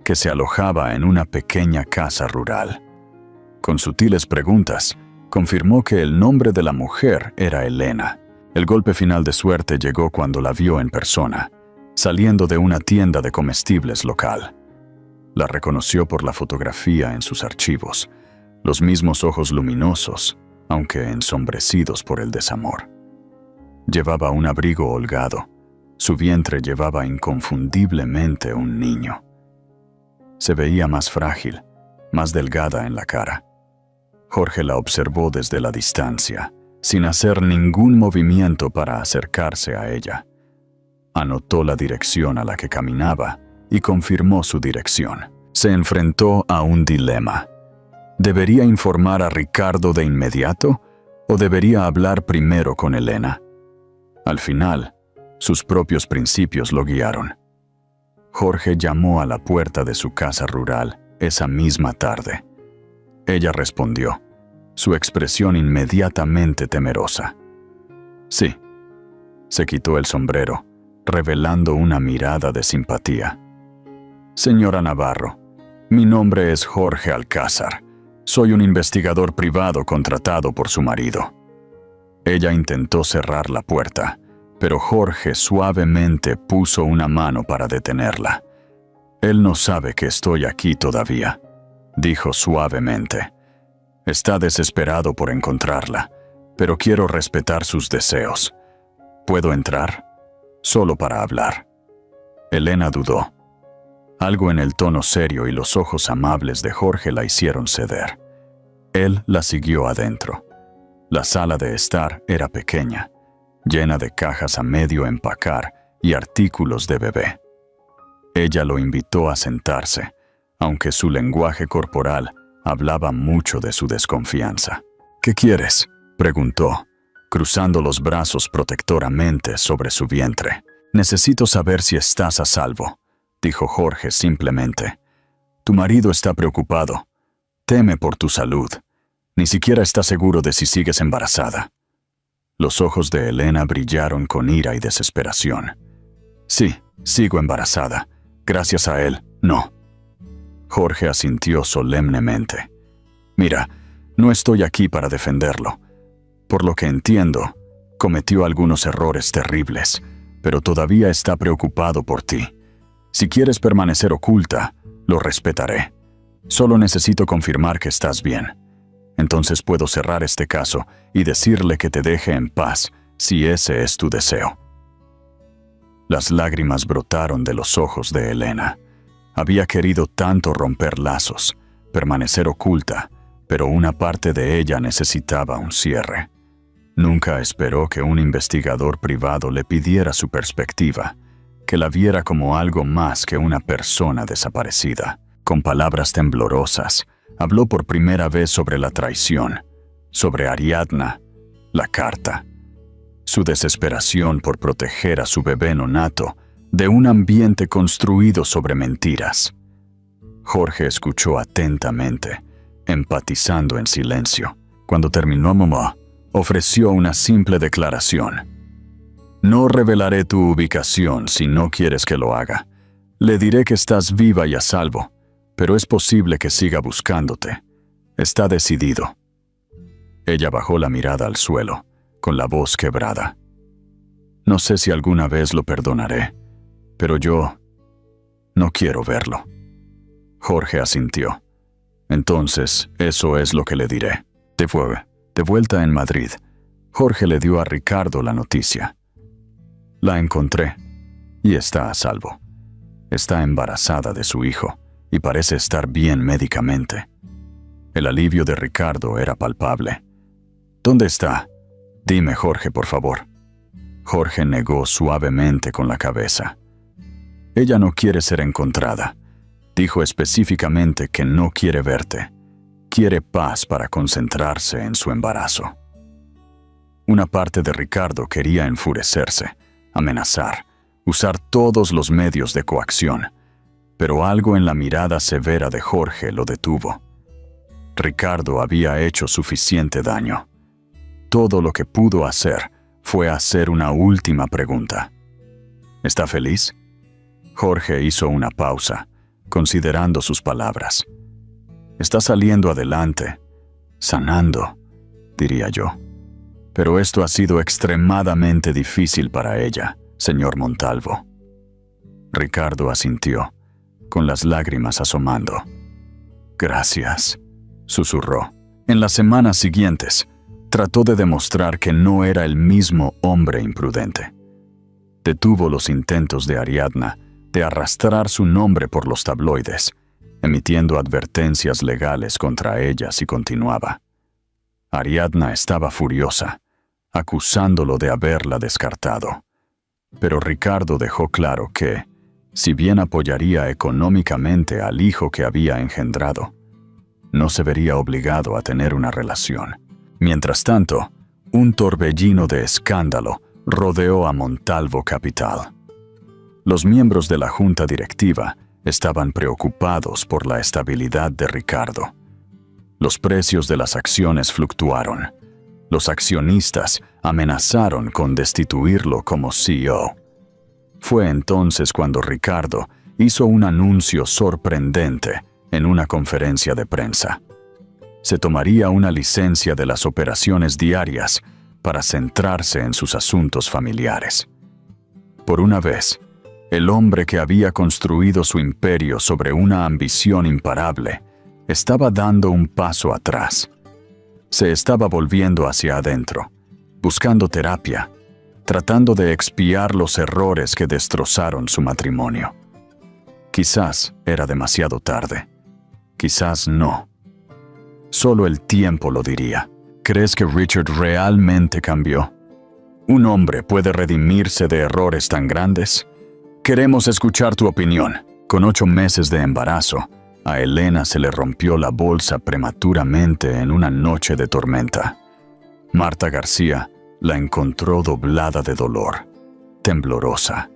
Speaker 1: que se alojaba en una pequeña casa rural. Con sutiles preguntas, confirmó que el nombre de la mujer era Elena. El golpe final de suerte llegó cuando la vio en persona, saliendo de una tienda de comestibles local. La reconoció por la fotografía en sus archivos, los mismos ojos luminosos, aunque ensombrecidos por el desamor. Llevaba un abrigo holgado. Su vientre llevaba inconfundiblemente un niño. Se veía más frágil, más delgada en la cara. Jorge la observó desde la distancia, sin hacer ningún movimiento para acercarse a ella. Anotó la dirección a la que caminaba y confirmó su dirección. Se enfrentó a un dilema. ¿Debería informar a Ricardo de inmediato o debería hablar primero con Elena? Al final, sus propios principios lo guiaron. Jorge llamó a la puerta de su casa rural esa misma tarde. Ella respondió, su expresión inmediatamente temerosa. Sí. Se quitó el sombrero, revelando una mirada de simpatía. Señora Navarro, mi nombre es Jorge Alcázar. Soy un investigador privado contratado por su marido. Ella intentó cerrar la puerta, pero Jorge suavemente puso una mano para detenerla. Él no sabe que estoy aquí todavía, dijo suavemente. Está desesperado por encontrarla, pero quiero respetar sus deseos. ¿Puedo entrar? Solo para hablar. Elena dudó. Algo en el tono serio y los ojos amables de Jorge la hicieron ceder. Él la siguió adentro. La sala de estar era pequeña, llena de cajas a medio empacar y artículos de bebé. Ella lo invitó a sentarse, aunque su lenguaje corporal hablaba mucho de su desconfianza. ¿Qué quieres?, preguntó, cruzando los brazos protectoramente sobre su vientre. Necesito saber si estás a salvo, dijo Jorge simplemente. Tu marido está preocupado. Teme por tu salud. Ni siquiera está seguro de si sigues embarazada. Los ojos de Elena brillaron con ira y desesperación. Sí, sigo embarazada. Gracias a él, no. Jorge asintió solemnemente. Mira, no estoy aquí para defenderlo. Por lo que entiendo, Cometió algunos errores terribles, pero todavía está preocupado por ti. Si quieres permanecer oculta, lo respetaré. Solo necesito confirmar que estás bien. Entonces puedo cerrar este caso y decirle que te deje en paz, si ese es tu deseo. Las lágrimas brotaron de los ojos de Elena. Había querido tanto romper lazos, permanecer oculta, pero una parte de ella necesitaba un cierre. Nunca esperó que un investigador privado le pidiera su perspectiva, que la viera como algo más que una persona desaparecida. Con palabras temblorosas, habló por primera vez sobre la traición, sobre Ariadna, la carta, su desesperación por proteger a su bebé nonato de un ambiente construido sobre mentiras. Jorge escuchó atentamente, empatizando en silencio. Cuando terminó, mamá ofreció una simple declaración. No revelaré tu ubicación si no quieres que lo haga. Le diré que estás viva y a salvo, pero es posible que siga buscándote. Está decidido. Ella bajó la mirada al suelo, con la voz quebrada. No sé si alguna vez lo perdonaré, pero yo no quiero verlo. Jorge asintió. Entonces, eso es lo que le diré. De vuelta en Madrid, Jorge le dio a Ricardo la noticia. La encontré, y está a salvo. Está embarazada de su hijo, y parece estar bien médicamente. El alivio de Ricardo era palpable. ¿Dónde está? Dime, Jorge, por favor. Jorge negó suavemente con la cabeza. Ella no quiere ser encontrada. Dijo específicamente que no quiere verte. Quiere paz para concentrarse en su embarazo. Una parte de Ricardo quería enfurecerse, amenazar, usar todos los medios de coacción, pero algo en la mirada severa de Jorge lo detuvo. Ricardo había hecho suficiente daño. Todo lo que pudo hacer fue hacer una última pregunta. ¿Está feliz? Jorge hizo una pausa, considerando sus palabras. Está saliendo adelante, sanando, diría yo. Pero esto ha sido extremadamente difícil para ella, señor Montalvo. Ricardo asintió, con las lágrimas asomando. Gracias, susurró. En las semanas siguientes, trató de demostrar que no era el mismo hombre imprudente. Detuvo los intentos de Ariadna de arrastrar su nombre por los tabloides, emitiendo advertencias legales contra ella si continuaba. Ariadna estaba furiosa, acusándolo de haberla descartado. Pero Ricardo dejó claro que, si bien apoyaría económicamente al hijo que había engendrado, no se vería obligado a tener una relación. Mientras tanto, un torbellino de escándalo rodeó a Montalvo Capital. Los miembros de la junta directiva estaban preocupados por la estabilidad de Ricardo. Los precios de las acciones fluctuaron. Los accionistas amenazaron con destituirlo como CEO. Fue entonces cuando Ricardo hizo un anuncio sorprendente en una conferencia de prensa. Se tomaría una licencia de las operaciones diarias para centrarse en sus asuntos familiares. Por una vez, el hombre que había construido su imperio sobre una ambición imparable estaba dando un paso atrás. Se estaba volviendo hacia adentro, buscando terapia, tratando de expiar los errores que destrozaron su matrimonio. Quizás era demasiado tarde. Quizás no. Solo el tiempo lo diría. ¿Crees que Richard realmente cambió? ¿Un hombre puede redimirse de errores tan grandes? Queremos escuchar tu opinión. Con 8 meses de embarazo, a Elena se le rompió la bolsa prematuramente en una noche de tormenta. Marta García la encontró doblada de dolor, temblorosa,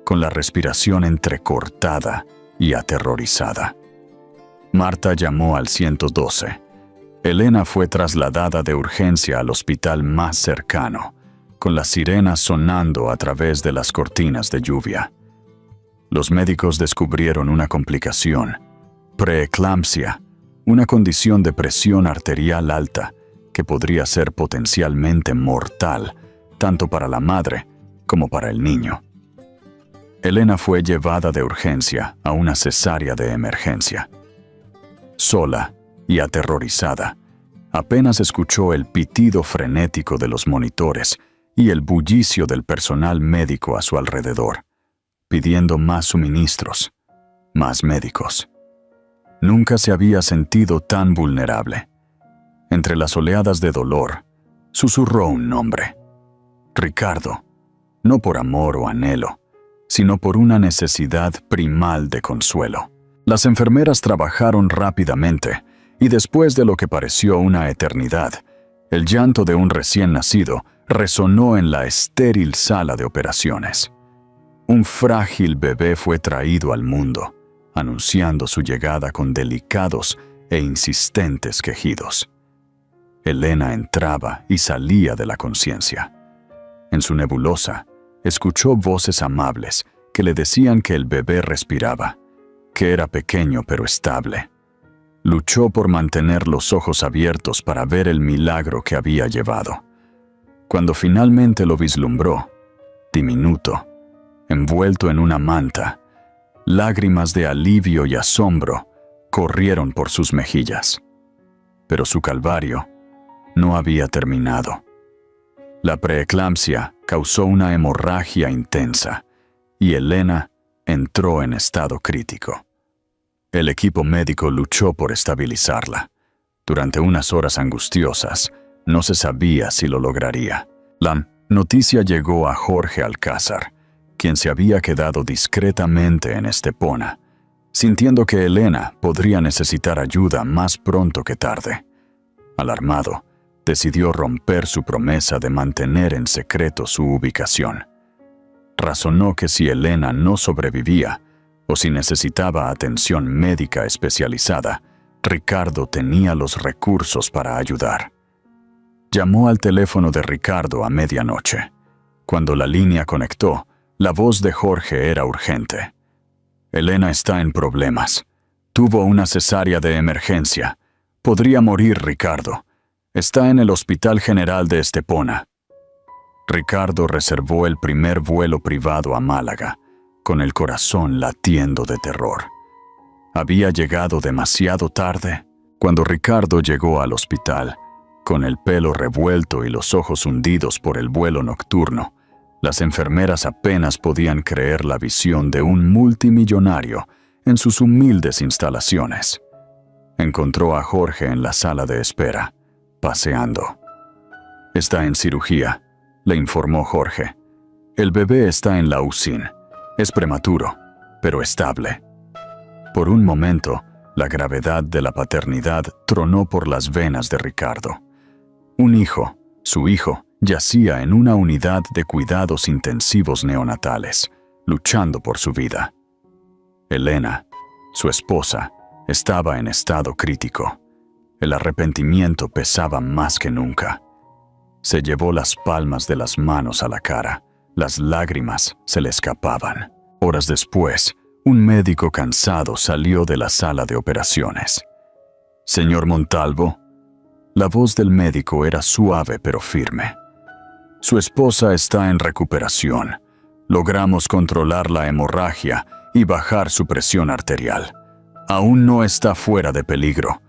Speaker 1: con la respiración entrecortada y aterrorizada. Marta llamó al 112. Elena fue trasladada de urgencia al hospital más cercano, con las sirenas sonando a través de las cortinas de lluvia. Los médicos descubrieron una complicación, preeclampsia, una condición de presión arterial alta que podría ser potencialmente mortal tanto para la madre como para el niño. Elena fue llevada de urgencia a una cesárea de emergencia. Sola y aterrorizada, apenas escuchó el pitido frenético de los monitores y el bullicio del personal médico a su alrededor, pidiendo más suministros, más médicos. Nunca se había sentido tan vulnerable. Entre las oleadas de dolor, susurró un nombre: Ricardo, no por amor o anhelo, sino por una necesidad primal de consuelo. Las enfermeras trabajaron rápidamente, y después de lo que pareció una eternidad, el llanto de un recién nacido resonó en la estéril sala de operaciones. Un frágil bebé fue traído al mundo, anunciando su llegada con delicados e insistentes quejidos. Elena entraba y salía de la conciencia. En su nebulosa, escuchó voces amables que le decían que el bebé respiraba, que era pequeño pero estable. Luchó por mantener los ojos abiertos para ver el milagro que había llevado. Cuando finalmente lo vislumbró, diminuto, envuelto en una manta, lágrimas de alivio y asombro corrieron por sus mejillas. Pero su calvario no había terminado. La preeclampsia causó una hemorragia intensa y Elena entró en estado crítico. El equipo médico luchó por estabilizarla. Durante unas horas angustiosas, no se sabía si lo lograría. La noticia llegó a Jorge Alcázar, quien se había quedado discretamente en Estepona, sintiendo que Elena podría necesitar ayuda más pronto que tarde. Alarmado, decidió romper su promesa de mantener en secreto su ubicación. Razonó que si Elena no sobrevivía, o si necesitaba atención médica especializada, Ricardo tenía los recursos para ayudar. Llamó al teléfono de Ricardo a medianoche. Cuando la línea conectó, la voz de Jorge era urgente. Elena está en problemas. Tuvo una cesárea de emergencia. Podría morir, Ricardo. Está en el Hospital General de Estepona. Ricardo reservó el primer vuelo privado a Málaga, con el corazón latiendo de terror. Había llegado demasiado tarde. Cuando Ricardo llegó al hospital, con el pelo revuelto y los ojos hundidos por el vuelo nocturno, las enfermeras apenas podían creer la visión de un multimillonario en sus humildes instalaciones. Encontró a Jorge en la sala de espera, paseando. «Está en cirugía», le informó Jorge. «El bebé está en la UCI. Es prematuro, pero estable». Por un momento, la gravedad de la paternidad tronó por las venas de Ricardo. Un hijo, su hijo, yacía en una unidad de cuidados intensivos neonatales, luchando por su vida. Elena, su esposa, estaba en estado crítico. El arrepentimiento pesaba más que nunca. Se llevó las palmas de las manos a la cara. Las lágrimas se le escapaban. Horas después, un médico cansado salió de la sala de operaciones. «Señor Montalvo». La voz del médico era suave pero firme. «Su esposa está en recuperación. Logramos controlar la hemorragia y bajar su presión arterial. Aún no está fuera de peligro,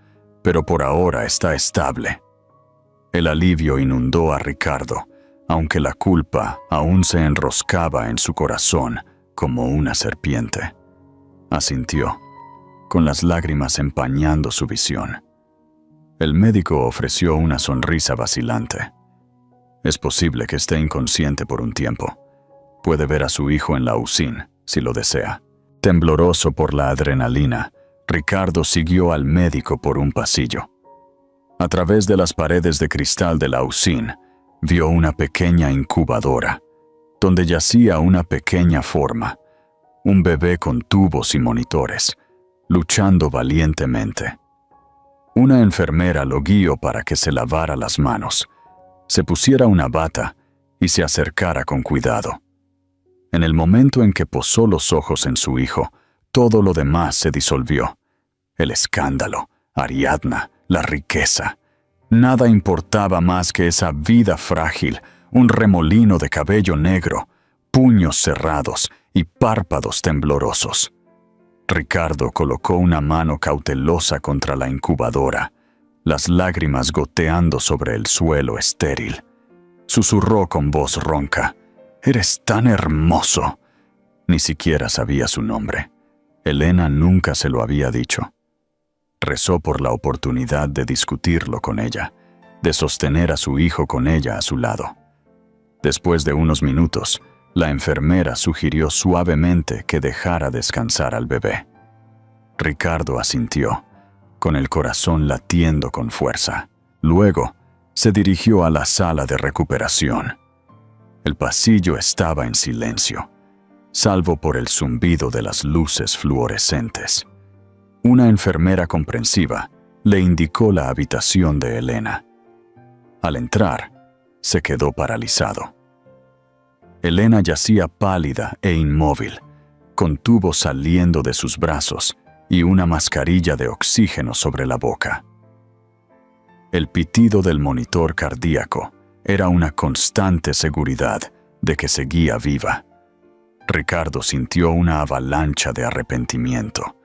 Speaker 1: pero por ahora está estable». El alivio inundó a Ricardo, aunque la culpa aún se enroscaba en su corazón como una serpiente. Asintió, con las lágrimas empañando su visión. El médico ofreció una sonrisa vacilante. «Es posible que esté inconsciente por un tiempo. Puede ver a su hijo en la UCI, si lo desea». Tembloroso por la adrenalina, Ricardo siguió al médico por un pasillo. A través de las paredes de cristal de la UCI, vio una pequeña incubadora, donde yacía una pequeña forma, un bebé con tubos y monitores, luchando valientemente. Una enfermera lo guió para que se lavara las manos, se pusiera una bata y se acercara con cuidado. En el momento en que posó los ojos en su hijo, todo lo demás se disolvió. El escándalo, Ariadna, la riqueza. Nada importaba más que esa vida frágil, un remolino de cabello negro, puños cerrados y párpados temblorosos. Ricardo colocó una mano cautelosa contra la incubadora, las lágrimas goteando sobre el suelo estéril. Susurró con voz ronca: «Eres tan hermoso». Ni siquiera sabía su nombre. Elena nunca se lo había dicho. Rezó por la oportunidad de discutirlo con ella, de sostener a su hijo con ella a su lado. Después de unos minutos, la enfermera sugirió suavemente que dejara descansar al bebé. Ricardo asintió, con el corazón latiendo con fuerza. Luego, se dirigió a la sala de recuperación. El pasillo estaba en silencio, salvo por el zumbido de las luces fluorescentes. Una enfermera comprensiva le indicó la habitación de Elena. Al entrar, se quedó paralizado. Elena yacía pálida e inmóvil, con tubos saliendo de sus brazos y una mascarilla de oxígeno sobre la boca. El pitido del monitor cardíaco era una constante seguridad de que seguía viva. Ricardo sintió una avalancha de arrepentimiento.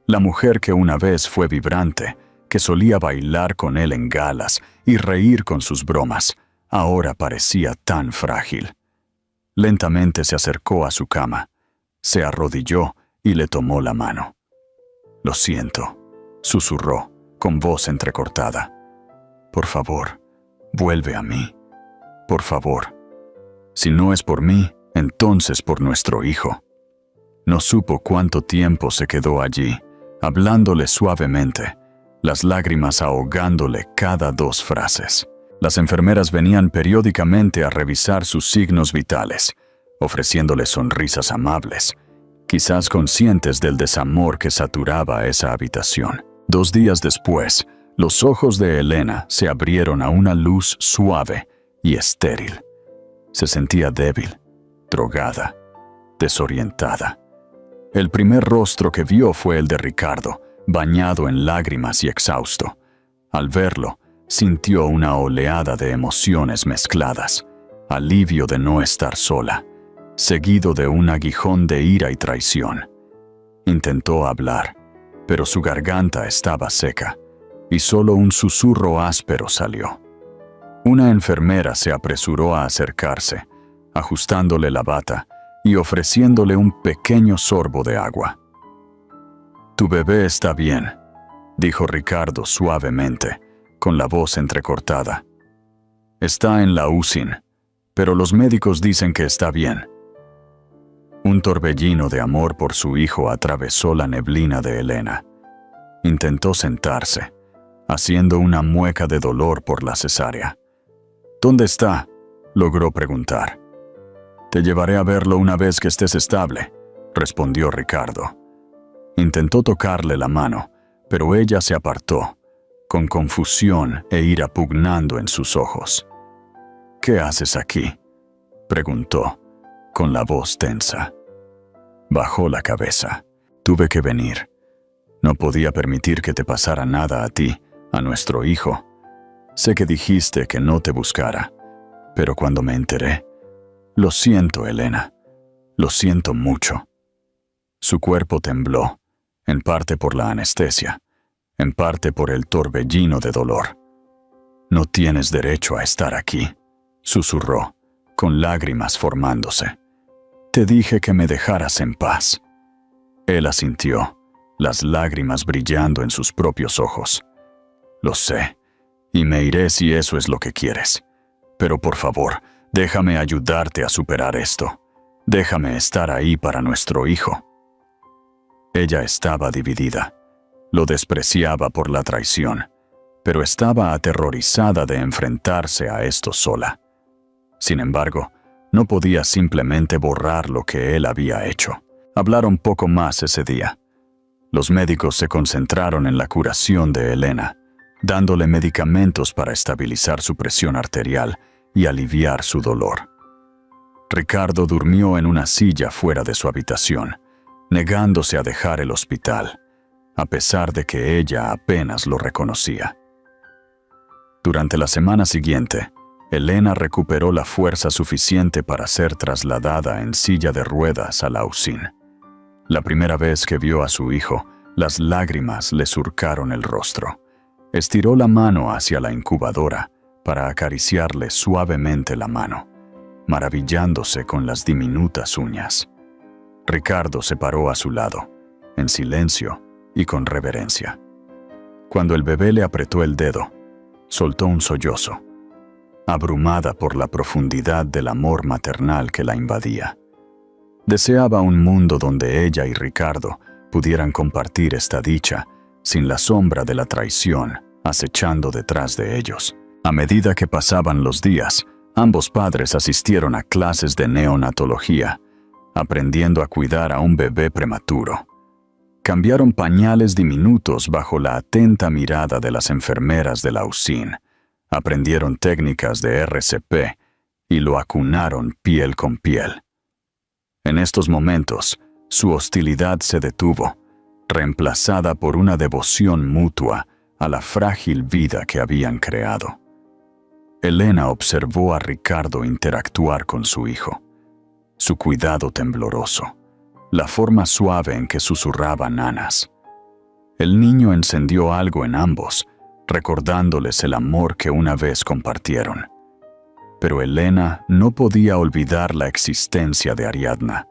Speaker 1: La mujer que una vez fue vibrante, que solía bailar con él en galas y reír con sus bromas, ahora parecía tan frágil. Lentamente se acercó a su cama, se arrodilló y le tomó la mano. «Lo siento», susurró, con voz entrecortada. «Por favor, vuelve a mí. Por favor. Si no es por mí, entonces por nuestro hijo». No supo cuánto tiempo se quedó allí, hablándole suavemente, las lágrimas ahogándole cada dos frases. Las enfermeras venían periódicamente a revisar sus signos vitales, ofreciéndole sonrisas amables, quizás conscientes del desamor que saturaba esa habitación. 2 días después, los ojos de Elena se abrieron a una luz suave y estéril. Se sentía débil, drogada, desorientada. El primer rostro que vio fue el de Ricardo, bañado en lágrimas y exhausto. Al verlo, sintió una oleada de emociones mezcladas, alivio de no estar sola, seguido de un aguijón de ira y traición. Intentó hablar, pero su garganta estaba seca, y solo un susurro áspero salió. Una enfermera se apresuró a acercarse, ajustándole la bata y ofreciéndole un pequeño sorbo de agua. «Tu bebé está bien», dijo Ricardo suavemente, con la voz entrecortada. «Está en la UCI, pero los médicos dicen que está bien». Un torbellino de amor por su hijo atravesó la neblina de Elena. Intentó sentarse, haciendo una mueca de dolor por la cesárea. «¿Dónde está?», logró preguntar. «Te llevaré a verlo una vez que estés estable», respondió Ricardo. Intentó tocarle la mano, pero ella se apartó, con confusión e ira pugnando en sus ojos. «¿Qué haces aquí?», preguntó, con la voz tensa. Bajó la cabeza. «Tuve que venir. No podía permitir que te pasara nada a ti, a nuestro hijo. Sé que dijiste que no te buscara, pero cuando me enteré... Lo siento, Elena. Lo siento mucho». Su cuerpo tembló, en parte por la anestesia, en parte por el torbellino de dolor. «No tienes derecho a estar aquí», susurró, con lágrimas formándose. «Te dije que me dejaras en paz». Él asintió, las lágrimas brillando en sus propios ojos. «Lo sé, y me iré si eso es lo que quieres. Pero por favor, déjame ayudarte a superar esto. Déjame estar ahí para nuestro hijo». Ella estaba dividida. Lo despreciaba por la traición, pero estaba aterrorizada de enfrentarse a esto sola. Sin embargo, no podía simplemente borrar lo que él había hecho. Hablaron poco más ese día. Los médicos se concentraron en la curación de Elena, dándole medicamentos para estabilizar su presión arterial y aliviar su dolor. Ricardo durmió en una silla fuera de su habitación, negándose a dejar el hospital, a pesar de que ella apenas lo reconocía. Durante la semana siguiente, Elena recuperó la fuerza suficiente para ser trasladada en silla de ruedas a la UCIN. La primera vez que vio a su hijo, las lágrimas le surcaron el rostro. Estiró la mano hacia la incubadora para acariciarle suavemente la mano, maravillándose con las diminutas uñas. Ricardo se paró a su lado, en silencio y con reverencia. Cuando el bebé le apretó el dedo, soltó un sollozo, abrumada por la profundidad del amor maternal que la invadía. Deseaba un mundo donde ella y Ricardo pudieran compartir esta dicha sin la sombra de la traición acechando detrás de ellos. A medida que pasaban los días, ambos padres asistieron a clases de neonatología, aprendiendo a cuidar a un bebé prematuro. Cambiaron pañales diminutos bajo la atenta mirada de las enfermeras de la UCIN, aprendieron técnicas de RCP y lo acunaron piel con piel. En estos momentos, su hostilidad se detuvo, reemplazada por una devoción mutua a la frágil vida que habían creado. Elena observó a Ricardo interactuar con su hijo. Su cuidado tembloroso, la forma suave en que susurraba nanas. El niño encendió algo en ambos, recordándoles el amor que una vez compartieron. Pero Elena no podía olvidar la existencia de Ariadna,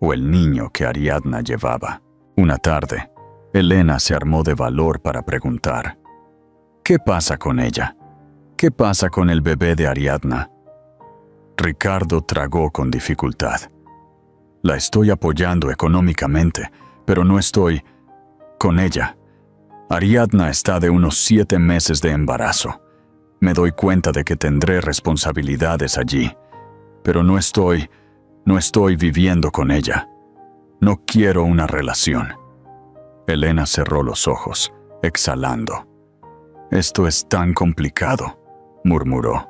Speaker 1: o el niño que Ariadna llevaba. Una tarde, Elena se armó de valor para preguntar: ¿qué pasa con ella? ¿Qué pasa con el bebé de Ariadna? Ricardo tragó con dificultad. La estoy apoyando económicamente, pero no estoy con ella. Ariadna está de unos 7 meses de embarazo. Me doy cuenta de que tendré responsabilidades allí, pero no estoy viviendo con ella. No quiero una relación. Elena cerró los ojos, exhalando. Esto es tan complicado, murmuró.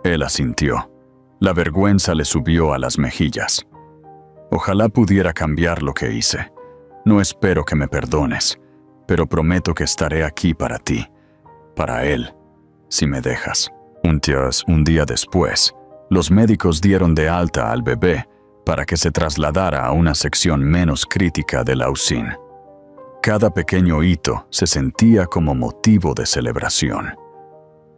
Speaker 1: Él asintió. La vergüenza le subió a las mejillas. Ojalá pudiera cambiar lo que hice. No espero que me perdones, pero prometo que estaré aquí para ti, para él, si me dejas. Un día después, los médicos dieron de alta al bebé para que se trasladara a una sección menos crítica de la UCIN. Cada pequeño hito se sentía como motivo de celebración.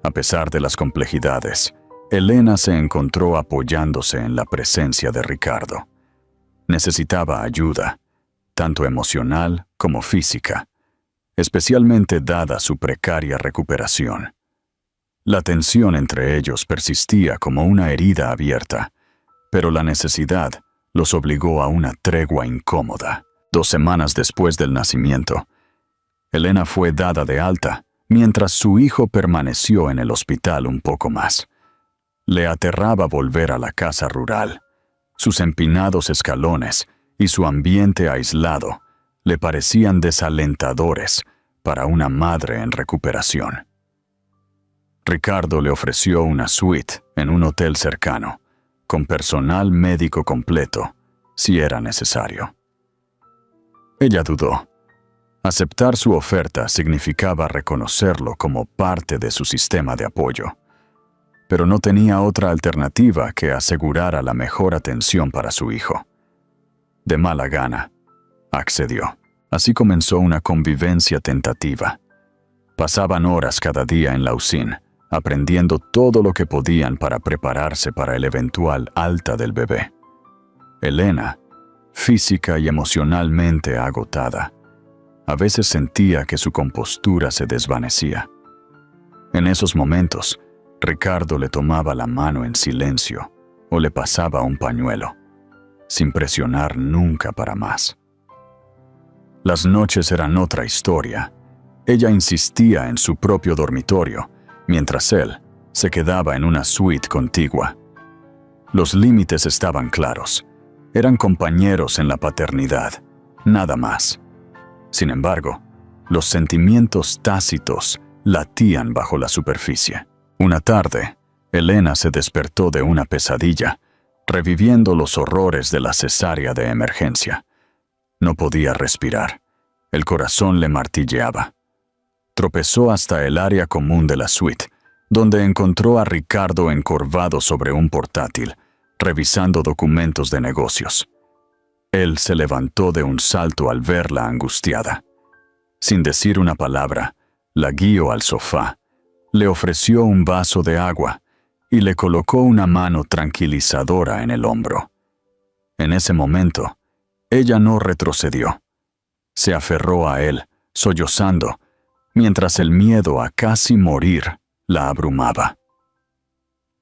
Speaker 1: A pesar de las complejidades, Elena se encontró apoyándose en la presencia de Ricardo. Necesitaba ayuda, tanto emocional como física, especialmente dada su precaria recuperación. La tensión entre ellos persistía como una herida abierta, pero la necesidad los obligó a una tregua incómoda. 2 semanas después del nacimiento, Elena fue dada de alta, mientras su hijo permaneció en el hospital un poco más. Le aterraba volver a la casa rural. Sus empinados escalones y su ambiente aislado le parecían desalentadores para una madre en recuperación. Ricardo le ofreció una suite en un hotel cercano, con personal médico completo, si era necesario. Ella dudó. Aceptar su oferta significaba reconocerlo como parte de su sistema de apoyo, pero no tenía otra alternativa que asegurar la mejor atención para su hijo. De mala gana, accedió. Así comenzó una convivencia tentativa. Pasaban horas cada día en la UCIN, aprendiendo todo lo que podían para prepararse para el eventual alta del bebé. Elena, física y emocionalmente agotada, a veces sentía que su compostura se desvanecía. En esos momentos, Ricardo le tomaba la mano en silencio o le pasaba un pañuelo, sin presionar nunca para más. Las noches eran otra historia. Ella insistía en su propio dormitorio, mientras él se quedaba en una suite contigua. Los límites estaban claros. Eran compañeros en la paternidad, nada más. Sin embargo, los sentimientos tácitos latían bajo la superficie. Una tarde, Elena se despertó de una pesadilla, reviviendo los horrores de la cesárea de emergencia. No podía respirar. El corazón le martilleaba. Tropezó hasta el área común de la suite, donde encontró a Ricardo encorvado sobre un portátil, revisando documentos de negocios. Él se levantó de un salto al verla angustiada. Sin decir una palabra, la guió al sofá, le ofreció un vaso de agua y le colocó una mano tranquilizadora en el hombro. En ese momento, ella no retrocedió. Se aferró a él, sollozando, mientras el miedo a casi morir la abrumaba.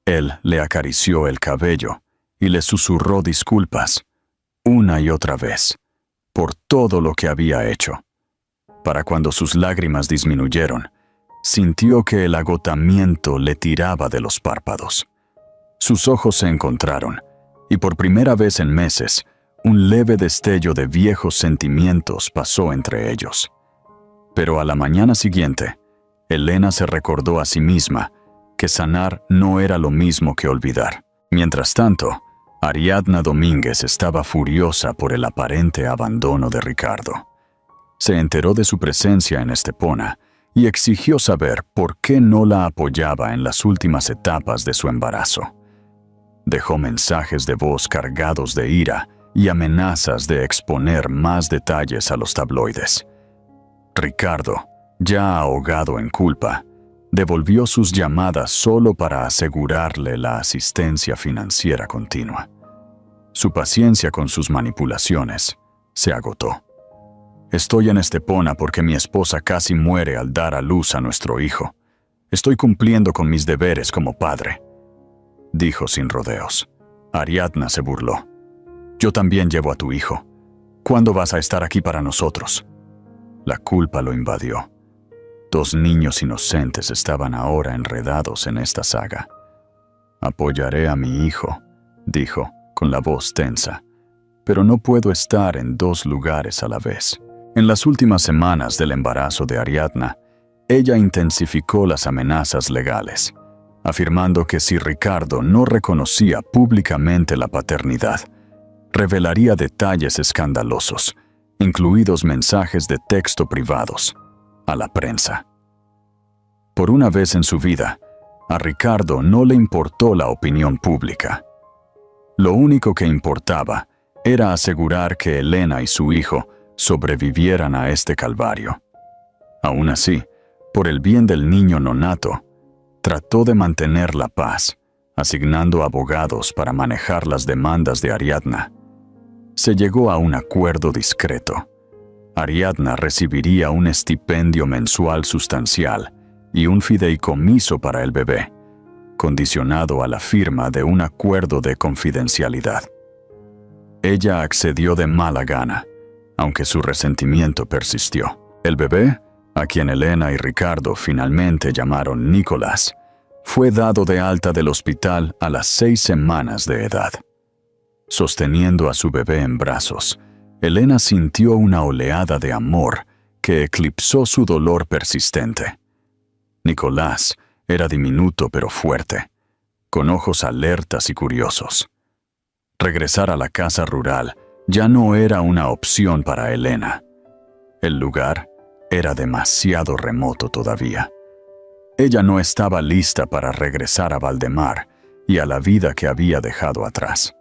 Speaker 1: Él le acarició el cabello y le susurró disculpas, una y otra vez, por todo lo que había hecho. Para cuando sus lágrimas disminuyeron, sintió que el agotamiento le tiraba de los párpados. Sus ojos se encontraron, y por primera vez en meses, un leve destello de viejos sentimientos pasó entre ellos. Pero a la mañana siguiente, Elena se recordó a sí misma que sanar no era lo mismo que olvidar. Mientras tanto, Ariadna Domínguez estaba furiosa por el aparente abandono de Ricardo. Se enteró de su presencia en Estepona y exigió saber por qué no la apoyaba en las últimas etapas de su embarazo. Dejó mensajes de voz cargados de ira y amenazas de exponer más detalles a los tabloides. Ricardo, ya ahogado en culpa, devolvió sus llamadas solo para asegurarle la asistencia financiera continua. Su paciencia con sus manipulaciones se agotó. Estoy en Estepona porque mi esposa casi muere al dar a luz a nuestro hijo. Estoy cumpliendo con mis deberes como padre, dijo sin rodeos. Ariadna se burló. Yo también llevo a tu hijo. ¿Cuándo vas a estar aquí para nosotros? La culpa lo invadió. 2 niños inocentes estaban ahora enredados en esta saga. Apoyaré a mi hijo, dijo, con la voz tensa, pero no puedo estar en 2 lugares a la vez. En las últimas semanas del embarazo de Ariadna, ella intensificó las amenazas legales, afirmando que si Ricardo no reconocía públicamente la paternidad, revelaría detalles escandalosos, incluidos mensajes de texto privados, a la prensa. Por una vez en su vida, a Ricardo no le importó la opinión pública. Lo único que importaba era asegurar que Elena y su hijo sobrevivieran a este calvario. Aún así, por el bien del niño nonato, trató de mantener la paz, asignando abogados para manejar las demandas de Ariadna. Se llegó a un acuerdo discreto. Ariadna recibiría un estipendio mensual sustancial y un fideicomiso para el bebé, condicionado a la firma de un acuerdo de confidencialidad. Ella accedió de mala gana, aunque su resentimiento persistió. El bebé, a quien Elena y Ricardo finalmente llamaron Nicolás, fue dado de alta del hospital a las 6 semanas de edad. Sosteniendo a su bebé en brazos, Elena sintió una oleada de amor que eclipsó su dolor persistente. Nicolás era diminuto pero fuerte, con ojos alertas y curiosos. Regresar a la casa rural ya no era una opción para Elena. El lugar era demasiado remoto todavía. Ella no estaba lista para regresar a Valdemar y a la vida que había dejado atrás.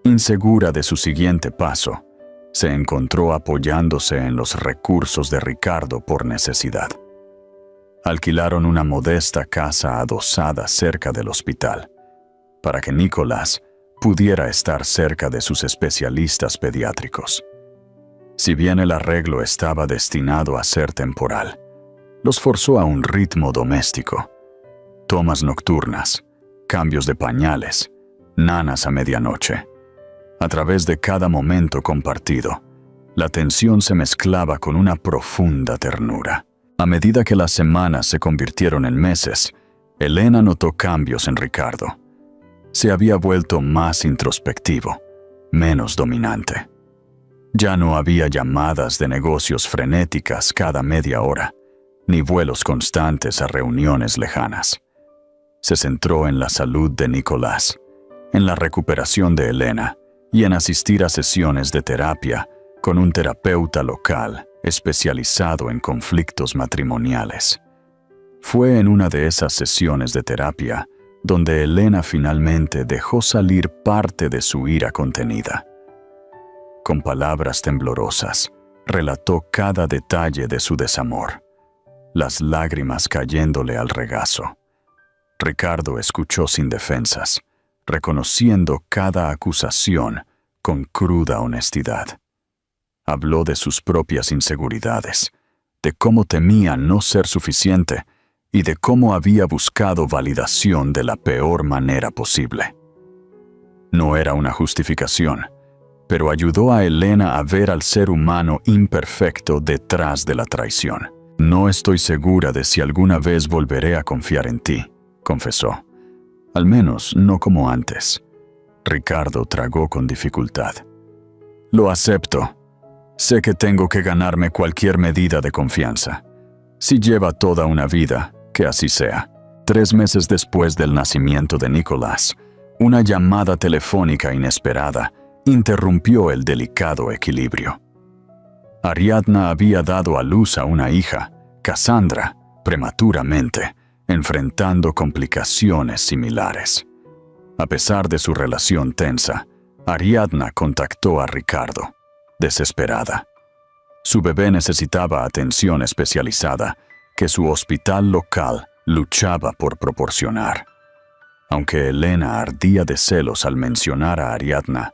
Speaker 1: Insegura de su siguiente paso, se encontró apoyándose en los recursos de Ricardo por necesidad. Alquilaron una modesta casa adosada cerca del hospital, para que Nicolás pudiera estar cerca de sus especialistas pediátricos. Si bien el arreglo estaba destinado a ser temporal, los forzó a un ritmo doméstico. Tomas nocturnas, cambios de pañales, nanas a medianoche. A través de cada momento compartido, la tensión se mezclaba con una profunda ternura. A medida que las semanas se convirtieron en meses, Elena notó cambios en Ricardo. Se había vuelto más introspectivo, menos dominante. Ya no había llamadas de negocios frenéticas cada media hora, ni vuelos constantes a reuniones lejanas. Se centró en la salud de Nicolás, en la recuperación de Elena y en asistir a sesiones de terapia con un terapeuta local especializado en conflictos matrimoniales. Fue en una de esas sesiones de terapia donde Elena finalmente dejó salir parte de su ira contenida. Con palabras temblorosas, relató cada detalle de su desamor, las lágrimas cayéndole al regazo. Ricardo escuchó sin defensas, reconociendo cada acusación con cruda honestidad. Habló de sus propias inseguridades, de cómo temía no ser suficiente y de cómo había buscado validación de la peor manera posible. No era una justificación, pero ayudó a Elena a ver al ser humano imperfecto detrás de la traición. «No estoy segura de si alguna vez volveré a confiar en ti», confesó. «Al menos no como antes». Ricardo tragó con dificultad. «Lo acepto. Sé que tengo que ganarme cualquier medida de confianza. Si lleva toda una vida, que así sea». 3 meses después del nacimiento de Nicolás, una llamada telefónica inesperada interrumpió el delicado equilibrio. Ariadna había dado a luz a una hija, Cassandra, prematuramente, enfrentando complicaciones similares. A pesar de su relación tensa, Ariadna contactó a Ricardo, desesperada. Su bebé necesitaba atención especializada que su hospital local luchaba por proporcionar. Aunque Elena ardía de celos al mencionar a Ariadna,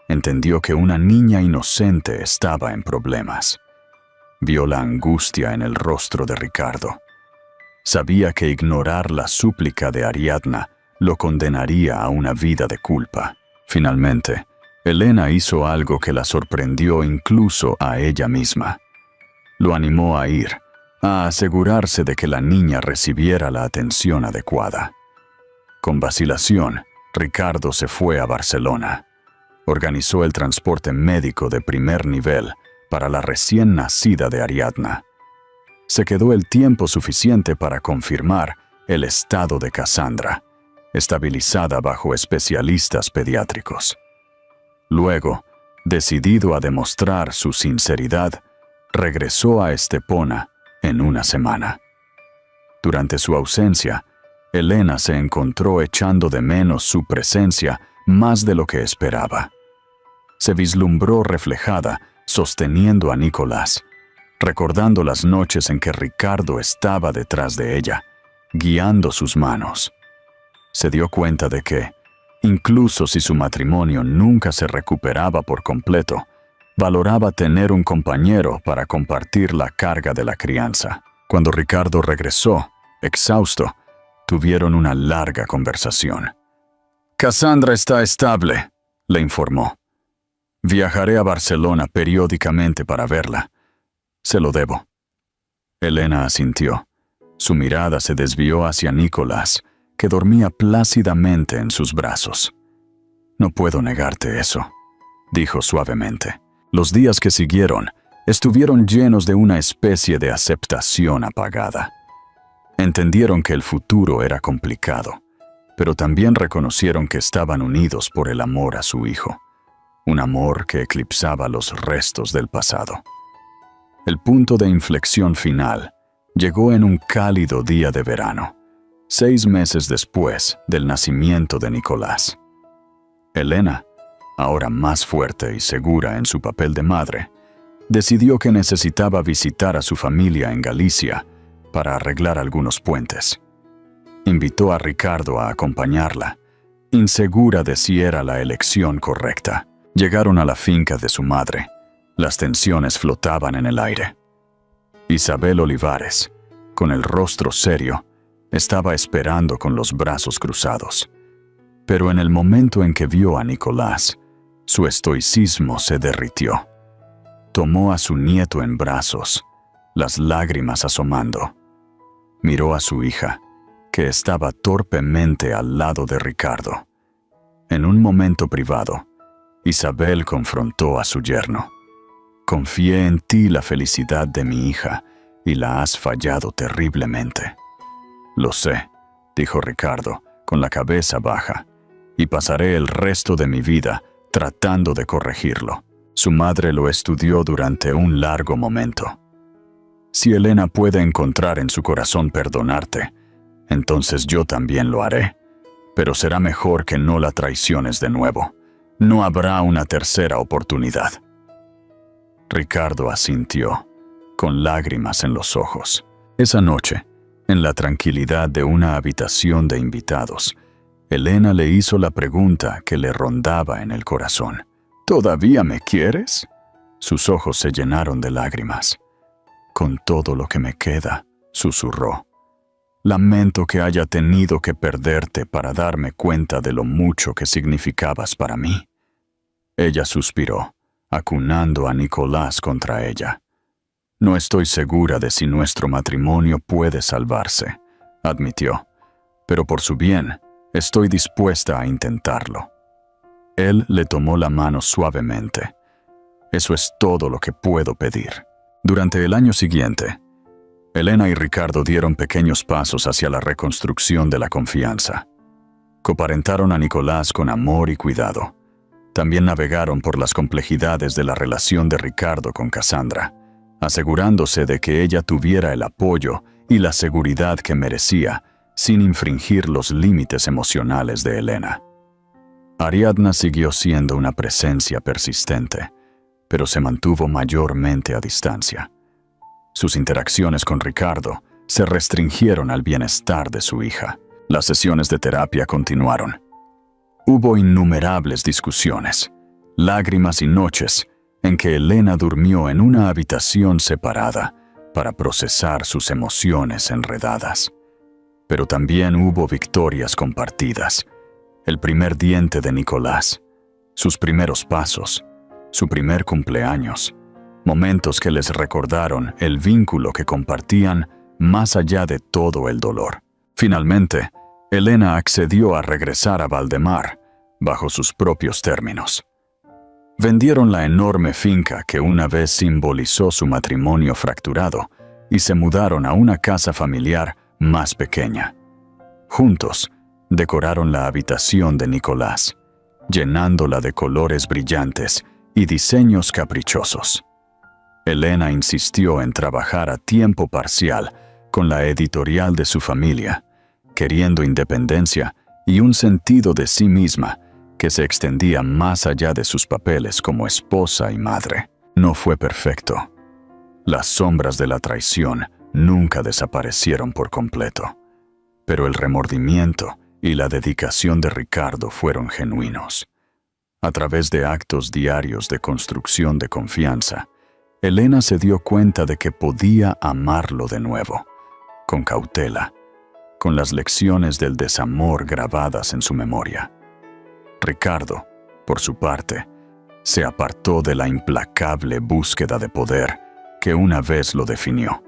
Speaker 1: entendió que una niña inocente estaba en problemas. Vio la angustia en el rostro de Ricardo. Sabía que ignorar la súplica de Ariadna lo condenaría a una vida de culpa. Finalmente, Elena hizo algo que la sorprendió incluso a ella misma. Lo animó a ir, a asegurarse de que la niña recibiera la atención adecuada. Con vacilación, Ricardo se fue a Barcelona. Organizó el transporte médico de primer nivel para la recién nacida de Ariadna. Se quedó el tiempo suficiente para confirmar el estado de Cassandra, estabilizada bajo especialistas pediátricos. Luego, decidido a demostrar su sinceridad, regresó a Estepona en una semana. Durante su ausencia, Elena se encontró echando de menos su presencia más de lo que esperaba. Se vislumbró reflejada, sosteniendo a Nicolás, recordando las noches en que Ricardo estaba detrás de ella, guiando sus manos. Se dio cuenta de que, incluso si su matrimonio nunca se recuperaba por completo, valoraba tener un compañero para compartir la carga de la crianza. Cuando Ricardo regresó, exhausto, tuvieron una larga conversación. «Cassandra está estable», le informó. «Viajaré a Barcelona periódicamente para verla. Se lo debo». Elena asintió. Su mirada se desvió hacia Nicolás, que dormía plácidamente en sus brazos. «No puedo negarte eso», dijo suavemente. Los días que siguieron estuvieron llenos de una especie de aceptación apagada. Entendieron que el futuro era complicado, pero también reconocieron que estaban unidos por el amor a su hijo, un amor que eclipsaba los restos del pasado. El punto de inflexión final llegó en un cálido día de verano, 6 meses después del nacimiento de Nicolás. Elena, ahora más fuerte y segura en su papel de madre, decidió que necesitaba visitar a su familia en Galicia para arreglar algunos puentes. Invitó a Ricardo a acompañarla, insegura de si era la elección correcta. Llegaron a la finca de su madre. Las tensiones flotaban en el aire. Isabel Olivares, con el rostro serio, estaba esperando con los brazos cruzados. Pero en el momento en que vio a Nicolás, su estoicismo se derritió. Tomó a su nieto en brazos, las lágrimas asomando. Miró a su hija, que estaba torpemente al lado de Ricardo. En un momento privado, Isabel confrontó a su yerno. «Confié en ti la felicidad de mi hija y la has fallado terriblemente». «Lo sé», dijo Ricardo, con la cabeza baja, «y pasaré el resto de mi vida tratando de corregirlo». Su madre lo estudió durante un largo momento. Si Elena puede encontrar en su corazón perdonarte, entonces yo también lo haré. Pero será mejor que no la traiciones de nuevo. No habrá una tercera oportunidad. Ricardo asintió, con lágrimas en los ojos. Esa noche, en la tranquilidad de una habitación de invitados, Elena le hizo la pregunta que le rondaba en el corazón. ¿Todavía me quieres? Sus ojos se llenaron de lágrimas. Con todo lo que me queda, susurró. Lamento que haya tenido que perderte para darme cuenta de lo mucho que significabas para mí. Ella suspiró, acunando a Nicolás contra ella. No estoy segura de si nuestro matrimonio puede salvarse, admitió, pero por su bien, estoy dispuesta a intentarlo. Él le tomó la mano suavemente. Eso es todo lo que puedo pedir. Durante el año siguiente, Elena y Ricardo dieron pequeños pasos hacia la reconstrucción de la confianza. Coparentaron a Nicolás con amor y cuidado. También navegaron por las complejidades de la relación de Ricardo con Cassandra, asegurándose de que ella tuviera el apoyo y la seguridad que merecía, sin infringir los límites emocionales de Elena. Ariadna siguió siendo una presencia persistente, pero se mantuvo mayormente a distancia. Sus interacciones con Ricardo se restringieron al bienestar de su hija. Las sesiones de terapia continuaron. Hubo innumerables discusiones, lágrimas y noches en que Elena durmió en una habitación separada para procesar sus emociones enredadas. Pero también hubo victorias compartidas. El primer diente de Nicolás, sus primeros pasos, su primer cumpleaños, momentos que les recordaron el vínculo que compartían más allá de todo el dolor. Finalmente, Elena accedió a regresar a Valdemar bajo sus propios términos. Vendieron la enorme finca que una vez simbolizó su matrimonio fracturado y se mudaron a una casa familiar más pequeña. Juntos, decoraron la habitación de Nicolás, llenándola de colores brillantes y diseños caprichosos. Elena insistió en trabajar a tiempo parcial con la editorial de su familia, queriendo independencia y un sentido de sí misma que se extendía más allá de sus papeles como esposa y madre. No fue perfecto. Las sombras de la traición nunca desaparecieron por completo, pero el remordimiento y la dedicación de Ricardo fueron genuinos. A través de actos diarios de construcción de confianza, Elena se dio cuenta de que podía amarlo de nuevo, con cautela, con las lecciones del desamor grabadas en su memoria. Ricardo, por su parte, se apartó de la implacable búsqueda de poder que una vez lo definió.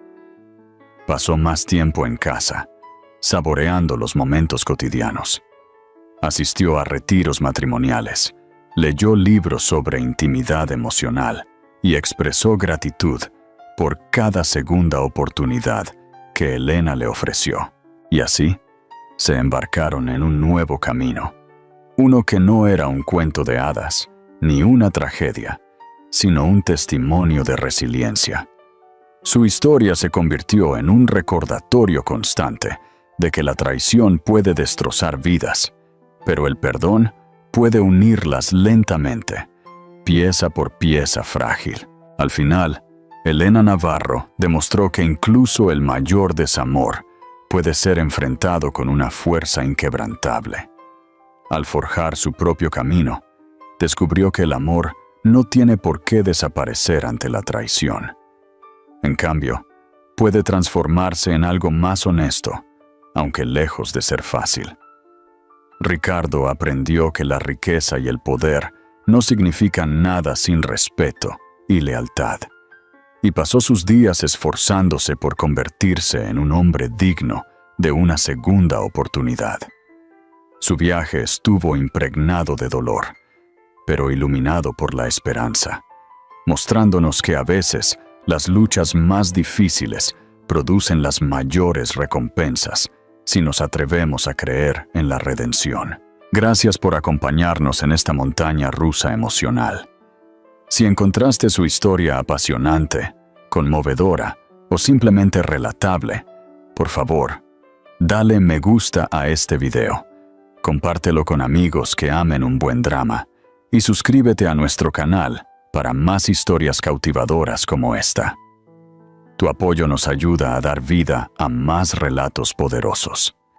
Speaker 1: Pasó más tiempo en casa, saboreando los momentos cotidianos. Asistió a retiros matrimoniales, leyó libros sobre intimidad emocional y expresó gratitud por cada segunda oportunidad que Elena le ofreció. Y así, se embarcaron en un nuevo camino, uno que no era un cuento de hadas, ni una tragedia, sino un testimonio de resiliencia. Su historia se convirtió en un recordatorio constante de que la traición puede destrozar vidas, pero el perdón puede unirlas lentamente, pieza por pieza frágil. Al final, Elena Navarro demostró que incluso el mayor desamor puede ser enfrentado con una fuerza inquebrantable. Al forjar su propio camino, descubrió que el amor no tiene por qué desaparecer ante la traición. En cambio, puede transformarse en algo más honesto, aunque lejos de ser fácil. Ricardo aprendió que la riqueza y el poder no significan nada sin respeto y lealtad, y pasó sus días esforzándose por convertirse en un hombre digno de una segunda oportunidad. Su viaje estuvo impregnado de dolor, pero iluminado por la esperanza, mostrándonos que a veces las luchas más difíciles producen las mayores recompensas si nos atrevemos a creer en la redención. Gracias por acompañarnos en esta montaña rusa emocional. Si encontraste su historia apasionante, conmovedora o simplemente relatable, por favor, dale me gusta a este video, compártelo con amigos que amen un buen drama y suscríbete a nuestro canal para más historias cautivadoras como esta. Tu apoyo nos ayuda a dar vida a más relatos poderosos.